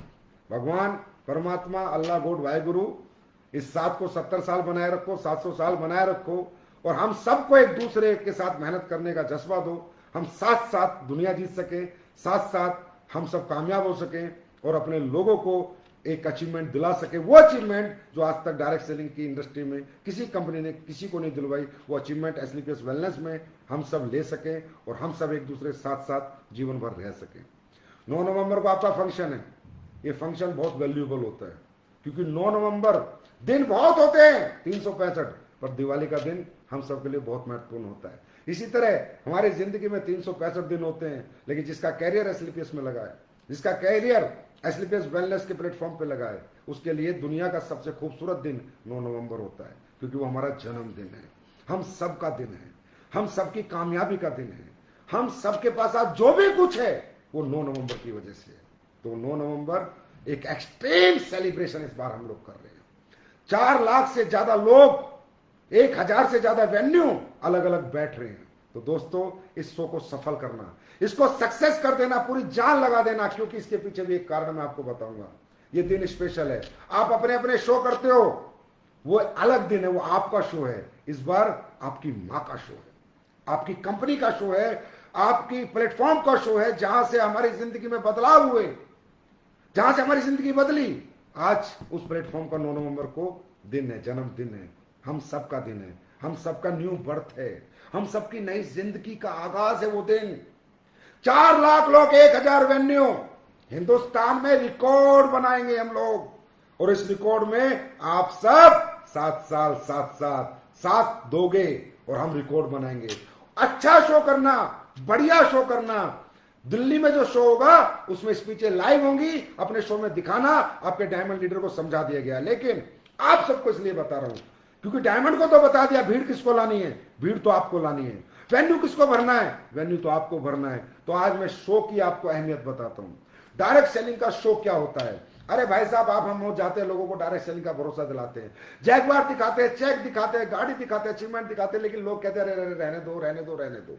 भगवान परमात्मा, अल्लाह, गॉड, वाहेगुरु इस 7 को 70 साल बनाए रखो, 700 साल बनाए रखो, और हम सबको एक दूसरे के साथ मेहनत करने का जज्बा दो। हम साथ साथ दुनिया जीत सके, साथ साथ हम सब कामयाब हो सकें, और अपने लोगों को एक अचीवमेंट दिला सके। वो अचीवमेंट जो आज तक डायरेक्ट सेलिंग की इंडस्ट्री में किसी कंपनी ने किसी को नहीं दिलवाई, वो अचीवमेंट एसलीपीएस वेलनेस में हम सब ले सकें, और हम सब एक दूसरे के साथ साथ जीवन भर रह सकें। 9 नवंबर को आपका फंक्शन है। ये फंक्शन बहुत वैल्यूएबल होता है, क्योंकि 9 नवंबर दिन बहुत होते हैं 365, पर दिवाली का दिन हम सबके लिए बहुत महत्वपूर्ण होता है। इसी तरह हमारी जिंदगी में 365 दिन होते हैं, लेकिन जिसका कैरियर एसलीपीएस में लगा है, जिसका कैरियर एसलीपीएस वेलनेस के प्लेटफॉर्म पे लगा है, उसके लिए दुनिया का सबसे खूबसूरत दिन 9 नवंबर होता है, क्योंकि वो हमारा जन्मदिन है, हम सबका दिन है, हम सबकी कामयाबी का दिन है, हम सबके पास आज जो भी कुछ है वो 9 नवंबर की वजह से है। तो 9 नवंबर एक एक्सट्रीम सेलिब्रेशन इस बार हम लोग कर रहे हैं। 4 लाख से ज्यादा लोग, 1000 से ज्यादा वेन्यू अलग अलग बैठ रहे हैं। तो दोस्तों, इस शो को सफल करना, इसको सक्सेस कर देना, पूरी जान लगा देना, क्योंकि इसके पीछे भी एक कारण मैं आपको बताऊंगा। ये दिन स्पेशल है। आप अपने अपने शो करते हो, वो अलग दिन है, वो आपका शो है। इस बार आपकी मां का शो है, आपकी कंपनी का शो है, आपकी प्लेटफॉर्म का शो है, जहां से हमारी जिंदगी में बदलाव हुए, जहां से हमारी जिंदगी बदली। आज उस प्लेटफॉर्म का 9 नवंबर को दिन है, जन्मदिन है, हम सबका दिन है, हम सबका न्यू बर्थ है, हम सबकी नई जिंदगी का आगाज है वो दिन। 4 लाख लोग, 1000 वेन्यू, हिंदुस्तान में रिकॉर्ड बनाएंगे हम लोग, और इस रिकॉर्ड में आप सब 7 साल 7 साथ दोगे और हम रिकॉर्ड बनाएंगे। अच्छा शो करना, बढ़िया शो करना। दिल्ली में जो शो होगा उसमें स्पीचें लाइव होंगी, अपने शो में दिखाना। आपके डायमंड लीडर को समझा दिया गया, लेकिन आप सबको इसलिए बता रहा हूं क्योंकि डायमंड को तो बता दिया, भीड़ किसको लानी है, भीड़ तो आपको लानी है। वेन्यू किसको भरना है, वेन्यू तो आपको भरना है। तो आज मैं शो की आपको अहमियत बताता हूं। डायरेक्ट सेलिंग का शो क्या होता है? अरे भाई साहब, आप हम हो जाते हैं, लोगों को डायरेक्ट सेलिंग का भरोसा दिलाते हैं, जैगवार दिखाते हैं, चेक दिखाते हैं, गाड़ी दिखाते हैं, अचीवमेंट दिखाते हैं, लेकिन लोग कहते हैं रहने दो रहने दो रहने दो।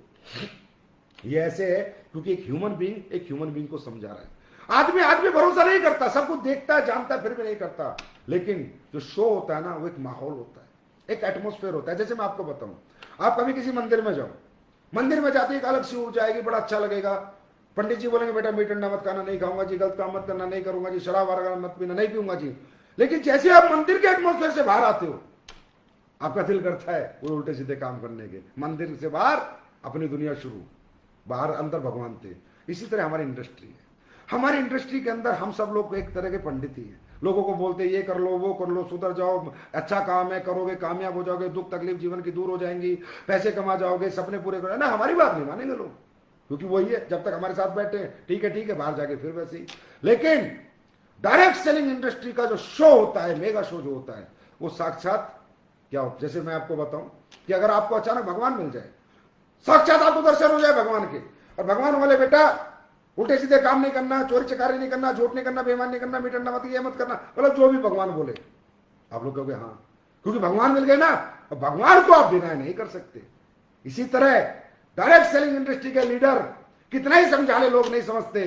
ये ऐसे है क्योंकि एक ह्यूमन बीइंग को समझा रहा है। आदमी भरोसा नहीं करता, सब कुछ देखता है, जानता है, फिर भी नहीं करता। लेकिन जो शो होता है ना, वो एक माहौल होता है, एक एटमोस्फेयर होता है। जैसे मैं आपको बताऊं, आप कभी किसी मंदिर में जाओ, मंदिर में जाते एक अलग सी ऊर्जा आएगी, बड़ा अच्छा लगेगा। पंडित जी बोलेंगे बेटा मीट अंडा मत खाना, नहीं खाऊंगा जी, गलत काम मत करना, नहीं करूंगा जी, शराब वगैरह मत पीना, नहीं पीऊंगा जी। लेकिन जैसे आप मंदिर के एटमोस्फेयर से बाहर आते हो, आपका दिल करता है वो उल्टे सीधे काम करने के। मंदिर से बाहर अपनी दुनिया शुरू, बाहर अंदर भगवान थे। इसी तरह हमारी इंडस्ट्री है। हमारी इंडस्ट्री के अंदर हम सब लोग एक तरह के पंडित ही हैं। लोगों को बोलते हैं ये कर लो, वो कर लो, सुधर जाओ, अच्छा काम है, करोगे कामयाब हो जाओगे, दुख तकलीफ जीवन की दूर हो जाएंगी, पैसे कमा जाओगे, सपने पूरे करोगे ना। हमारी बात नहीं मानेंगे लोग, क्योंकि वही है, जब तक हमारे साथ बैठे हैं ठीक है, बाहर जाके फिर वैसे ही। लेकिन डायरेक्ट सेलिंग इंडस्ट्री का जो शो होता है, मेगा शो जो होता है, वो साक्षात क्या हो, जैसे मैं आपको बताऊं कि अगर आपको अचानक भगवान मिल जाए, साक्षात आपको दर्शन हो जाए भगवान के, और भगवान बोले बेटा उल्टे सीधे काम नहीं करना, चोरी चकारी नहीं करना, झूठ नहीं करना, बेईमान नहीं करना, मीट अंडा मत, ये मत करना, मतलब जो भी भगवान बोले, आप लोग कहोगे हाँ, क्योंकि भगवान मिल गए ना, और भगवान को आप डिनाई नहीं कर सकते। इसी तरह डायरेक्ट सेलिंग इंडस्ट्री के लीडर कितना ही समझा ले, लोग नहीं समझते।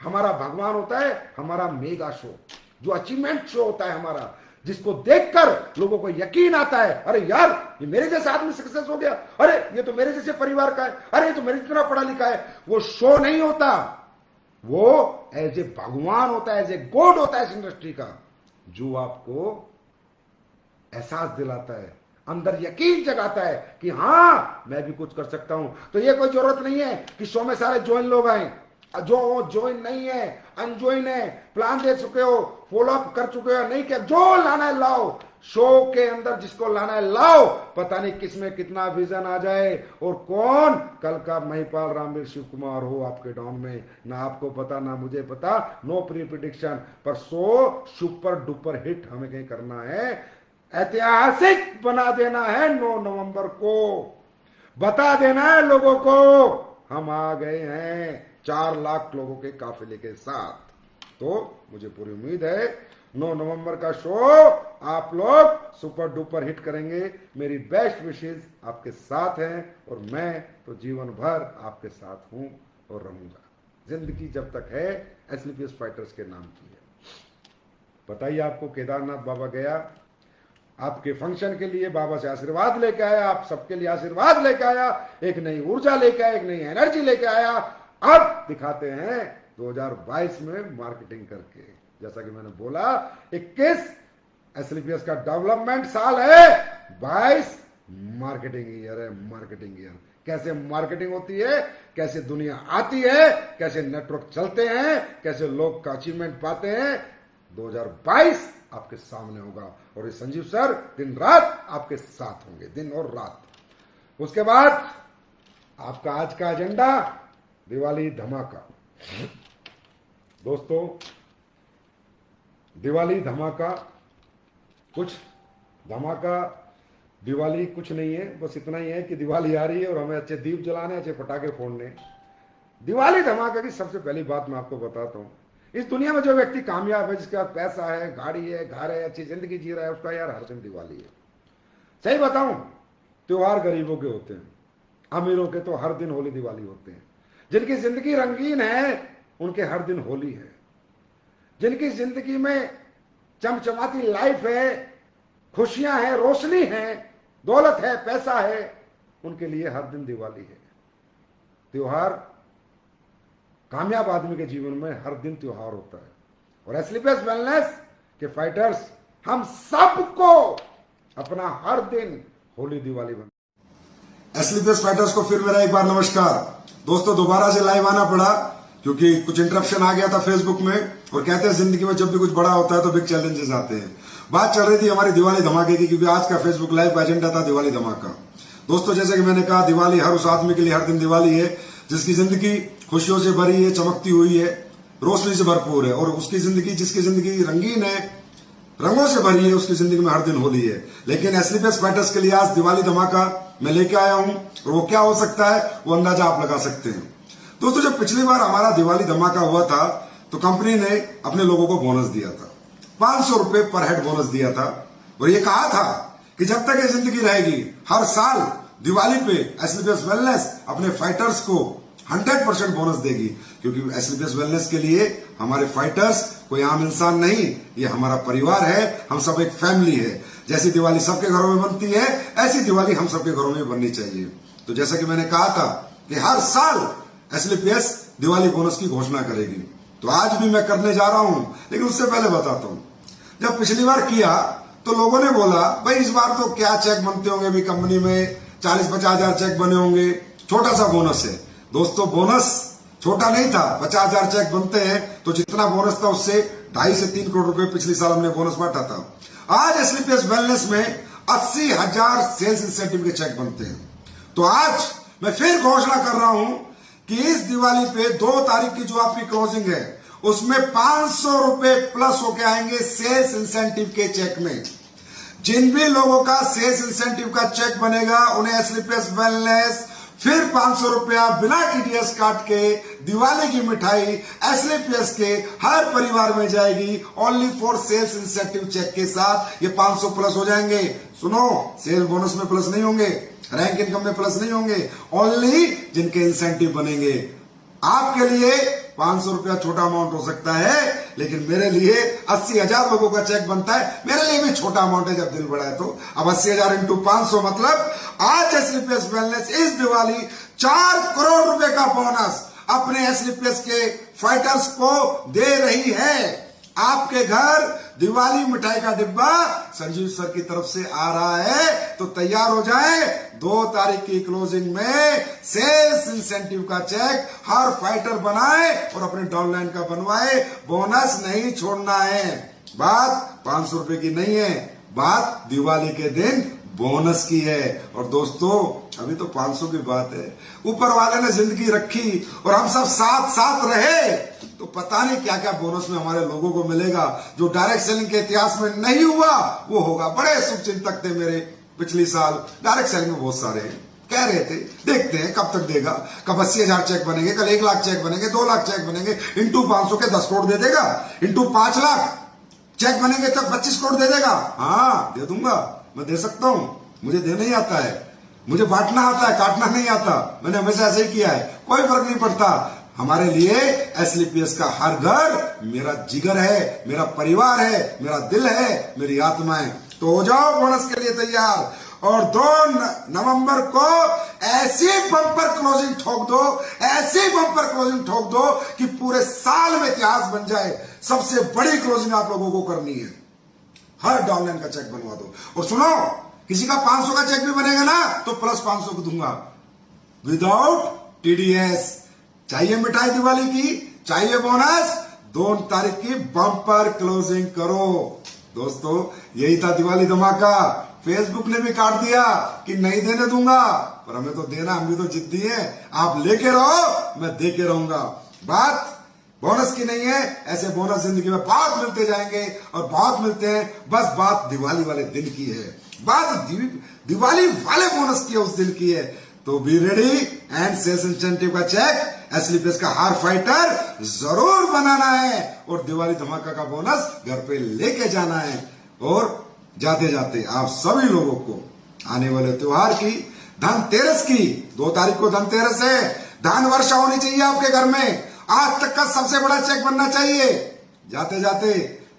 हमारा भगवान होता है हमारा मेगा शो, जो अचीवमेंट शो होता है हमारा, जिसको देखकर लोगों को यकीन आता है, अरे यार ये मेरे जैसा आदमी सक्सेस हो गया, अरे ये तो मेरे जैसे परिवार का है, अरे ये तो मेरे जितना पढ़ा लिखा है। वो शो नहीं होता, वो एज ए भगवान होता है, एज ए गॉड होता है इस इंडस्ट्री का, जो आपको एहसास दिलाता है, अंदर यकीन जगाता है कि हाँ मैं भी कुछ कर सकता हूं। तो ये कोई जरूरत नहीं है कि शो में सारे ज्वाइन लोग आए, जो ज्वाइन नहीं है, अनज्वाइन है, प्लान दे चुके हो, फॉलो अप कर चुके हो, नहीं किया, जो लाना है लाओ। शो के अंदर जिसको लाना है लाओ, पता नहीं किसमें कितना विजन आ जाए, और कौन कल का महिपाल रामवीर शिव कुमार हो आपके डाउन में, ना आपको पता ना मुझे पता, नो प्री प्रिडिक्शन। पर शो सुपर डुपर हिट हमें कहीं करना है, ऐतिहासिक बना देना है। 9 नवंबर को बता देना है लोगों को हम आ गए हैं 4 लाख लोगों के काफिले के साथ। तो मुझे पूरी उम्मीद है 9 नवंबर का शो आप लोग सुपर डुपर हिट करेंगे। मेरी बेस्ट विशेष आपके साथ हैं, और मैं तो जीवन भर आपके साथ हूं और रहूंगा। जिंदगी जब तक है एसलीपीएस फाइटर्स के नाम की है। बताइए, आपको केदारनाथ बाबा गया, आपके फंक्शन के लिए बाबा से आशीर्वाद लेके आया, आप सबके लिए आशीर्वाद लेके आया, एक नई ऊर्जा लेके आया, एक नई एनर्जी लेके आया। अब दिखाते हैं 2022 में मार्केटिंग करके। जैसा कि मैंने बोला 21 एसलीपीएस का डेवलपमेंट साल है, 22 मार्केटिंग ईयर है। मार्केटिंग ईयर, कैसे मार्केटिंग होती है, कैसे दुनिया आती है, कैसे नेटवर्क चलते हैं, कैसे लोग का अचीवमेंट पाते हैं। 2022 आपके सामने होगा और ये संजीव सर दिन रात आपके साथ होंगे, दिन और रात। उसके बाद आपका आज का एजेंडा दिवाली धमाका। दोस्तों, दिवाली धमाका कुछ धमाका दिवाली कुछ नहीं है, बस इतना ही है कि दिवाली आ रही है और हमें अच्छे दीप जलाने, अच्छे पटाखे फोड़ने। दिवाली धमाका की सबसे पहली बात मैं आपको बताता हूं, इस दुनिया में जो व्यक्ति कामयाब है, जिसके पास पैसा है, गाड़ी है, घर है, अच्छी जिंदगी जी रहा है, उसका यार हर दिन दिवाली है। सही बताऊं, त्योहार गरीबों के होते हैं, अमीरों के तो हर दिन होली दिवाली होते हैं। जिनकी जिंदगी रंगीन है उनके हर दिन होली है। जिनकी जिंदगी में चमचमाती लाइफ है, खुशियां हैं, रोशनी है, दौलत है, पैसा है, उनके लिए हर दिन दिवाली है। त्योहार कामयाब आदमी के जीवन में हर दिन त्योहार होता है। और एस्लीपियस वेलनेस के फाइटर्स हम सबको अपना हर दिन होली दिवाली बना। एस्लीपियस फाइटर्स को फिर मेरा एक बार नमस्कार। दोस्तों, दोबारा से लाइव आना पड़ा क्योंकि कुछ इंटरप्शन आ गया था फेसबुक में, और कहते हैं जिंदगी में जब भी कुछ बड़ा होता है तो बिग चैलेंजेस आते हैं। बात चल रही थी हमारी दिवाली धमाके की, क्योंकि आज का फेसबुक लाइव का एजेंडा था दिवाली धमाका। दोस्तों, जैसे कि मैंने कहा, दिवाली हर उस आदमी के लिए हर दिन दिवाली है जिसकी जिंदगी खुशियों से भरी है, चमकती हुई है, रोशनी से भरपूर है। और उसकी जिंदगी, जिसकी जिंदगी रंगीन है, रंगों से भरी है, उसकी जिंदगी में हर दिन होली है। लेकिन एस्लीपियस फाइटर्स के लिए आज दिवाली धमाका मैं लेके आया हूं, और वो क्या हो सकता है वो अंदाजा आप लगा सकते हैं। दोस्तों, जब पिछली बार हमारा दिवाली धमाका हुआ था तो कंपनी ने अपने लोगों को बोनस दिया था, 500 रुपए पर हेड बोनस दिया था, और ये कहा था कि जब तक ये जिंदगी रहेगी हर साल दिवाली पे एस्लीपियस वेलनेस अपने फाइटर्स को 100% बोनस देगी। क्योंकि एस्लीपियस वेलनेस के लिए हमारे फाइटर्स कोई आम इंसान नहीं, ये हमारा परिवार है, हम सब एक फैमिली है। जैसी दिवाली सबके घरों में बनती है, ऐसी दिवाली हम सबके घरों में बननी चाहिए। तो जैसा कि मैंने कहा था कि हर साल एस्लीपियस दिवाली बोनस की घोषणा करेगी, तो आज भी मैं करने जा रहा हूं। लेकिन उससे पहले बताता हूं, जब पिछली बार किया तो लोगों ने बोला भाई इस बार तो क्या चेक बनते होंगे, भी कंपनी में 40-50 हजार चेक बने होंगे, छोटा सा बोनस है। दोस्तों, बोनस छोटा नहीं था, 50 हजार चेक बनते हैं तो जितना बोनस था उससे 2.5 से 3 करोड़ रुपए पिछले साल हमने बोनस बांटा था। आज एस्लीपियस वेलनेस में 80,000 सेल्स इंसेंटिव के चेक बनते हैं। तो आज मैं फिर घोषणा कर रहा हूं कि इस दिवाली पे 2 तारीख की जो आपकी क्लोजिंग है उसमें 500 रुपए प्लस होके आएंगे सेल्स इंसेंटिव के चेक में। जिन भी लोगों का सेल्स इंसेंटिव का चेक बनेगा उन्हें एस्लीपियस वेलनेस फिर 500 रुपया बिना टीडीएस काट के दिवाली की मिठाई एस्लीपियस के हर परिवार में जाएगी, only for sales incentive check के साथ। ये 500 प्लस हो जाएंगे। सुनो, सेल बोनस में प्लस नहीं होंगे, रैंक इनकम में प्लस नहीं होंगे, ओनली जिनके इंसेंटिव बनेंगे। आपके लिए 500 रुपया छोटा अमाउंट हो सकता है, लेकिन मेरे लिए 80,000 लोगों का चेक बनता है, मेरे लिए भी छोटा अमाउंट है जब दिल बड़ा है तो। अब 80,000 इंटू 500 मतलब आज एस्लीपियस वेलनेस इस दिवाली 4 करोड़ रुपए का बोनस अपने एस्लीपियस के फाइटर्स को दे रही है। आपके घर दिवाली मिठाई का डिब्बा संजीव सर की तरफ से आ रहा है, तो तैयार हो जाए। 2 तारीख की क्लोजिंग में सेल्स इंसेंटिव का चेक हर फाइटर बनाए और अपने डाउनलाइन का बनवाए। बोनस नहीं छोड़ना है। बात 500 रुपए की नहीं है, बात दिवाली के दिन बोनस की है। और दोस्तों, अभी तो 500 की बात है, ऊपर वाले ने जिंदगी रखी और हम सब साथ साथ रहे तो पता नहीं क्या क्या बोनस में हमारे लोगों को मिलेगा। जो डायरेक्ट सेलिंग के इतिहास में नहीं हुआ वो होगा। बड़े शुभचिंतक थे मेरे पिछले साल, डायरेक्ट सेलिंग में बहुत सारे हैं, कह रहे थे देखते हैं कब तक देगा, कब 80,000 चेक बनेंगे, कल 1 लाख चेक बनेंगे, 2 लाख चेक बनेंगे, इंटू 500 के 10 करोड़ दे देगा, इंटू 5 लाख चेक बनेंगे तब 25 करोड़ दे देगा। हाँ, दे दूंगा, मैं दे सकता हूं। मुझे देना ही आता है, मुझे बांटना आता है, काटना नहीं आता। मैंने हमेशा ऐसे ही किया है, कोई फर्क नहीं पड़ता। हमारे लिए एस्लीपियस का हर घर मेरा जिगर है, मेरा परिवार है, मेरा दिल है, मेरी आत्मा है। तो हो जाओ बोनस के लिए तैयार, और 2 नवंबर को ऐसी बम्पर क्लोजिंग ठोक दो, ऐसी बम्पर क्लोजिंग ठोक दो कि पूरे साल में इतिहास बन जाए। सबसे बड़ी क्लोजिंग आप लोगों को करनी है, हर डाउनलाइन का चेक बनवा दो। और सुनो, किसी का 500 का चेक भी बनेगा ना तो प्लस 500 को दूंगा विदाउट टीडीएस। चाहिए मिठाई दिवाली की, चाहिए बोनस, 2 तारीख की बम्पर क्लोजिंग करो। दोस्तों यही था दिवाली धमाका। फेसबुक ने भी काट दिया कि नहीं देने दूंगा, पर हमें तो देना, हम भी तो जिद्दी हैं। आप लेके रहो, मैं दे के रहूंगा। बात बोनस की नहीं है, ऐसे बोनस जिंदगी में बहुत मिलते जाएंगे और बहुत मिलते हैं। बस बात दिवाली वाले दिन की है, बात दिवाली वाले बोनस की है, उस दिन की है। तो be ready and sales incentive का चेक एसलीपीएस का हार फाइटर जरूर बनाना है और दिवाली धमाका का बोनस घर पे लेके जाना है। और जाते जाते आप सभी लोगों को आने वाले त्योहार की, धनतेरस की, 2 तारीख को धनतेरस है, धन वर्षा होनी चाहिए आपके घर में। आज तक का सबसे बड़ा चेक बनना चाहिए। जाते जाते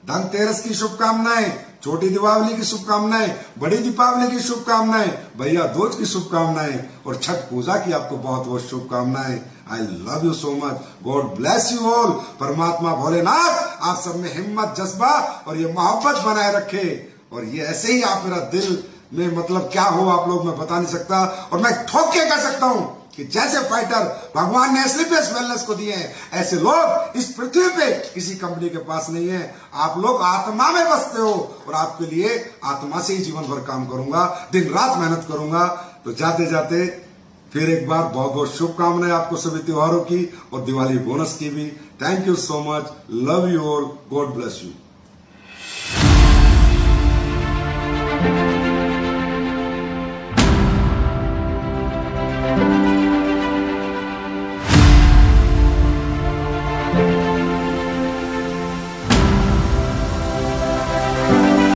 धनतेरस की शुभकामनाएं, छोटी दीपावली की शुभकामनाएं, बड़ी दीपावली की शुभकामनाएं, भैया दूज की शुभकामनाएं और छठ पूजा की आपको बहुत बहुत शुभकामनाएं। I love you so much, God bless you all. परमात्मा भोलेनाथ आप सब में हिम्मत, जज्बा और ये मोहब्बत बनाए रखे। और ये ऐसे ही आप मेरा दिल में मतलब क्या हो आप लोग, मैं बता नहीं सकता। और मैं ठोक के कह सकता हूं कि जैसे फाइटर भगवान ने एसलीपीएस वेलनेस को दिए हैं, ऐसे लोग इस पृथ्वी पे किसी कंपनी के पास नहीं है। आप लोग आत्मा में बसते हो और आपके लिए आत्मा से ही जीवन भर काम करूंगा, दिन रात मेहनत करूंगा। तो जाते जाते फिर एक बार बहुत बहुत शुभकामनाएं आपको सभी त्योहारों की और दिवाली बोनस की भी। Thank you so much, love you all, God bless you.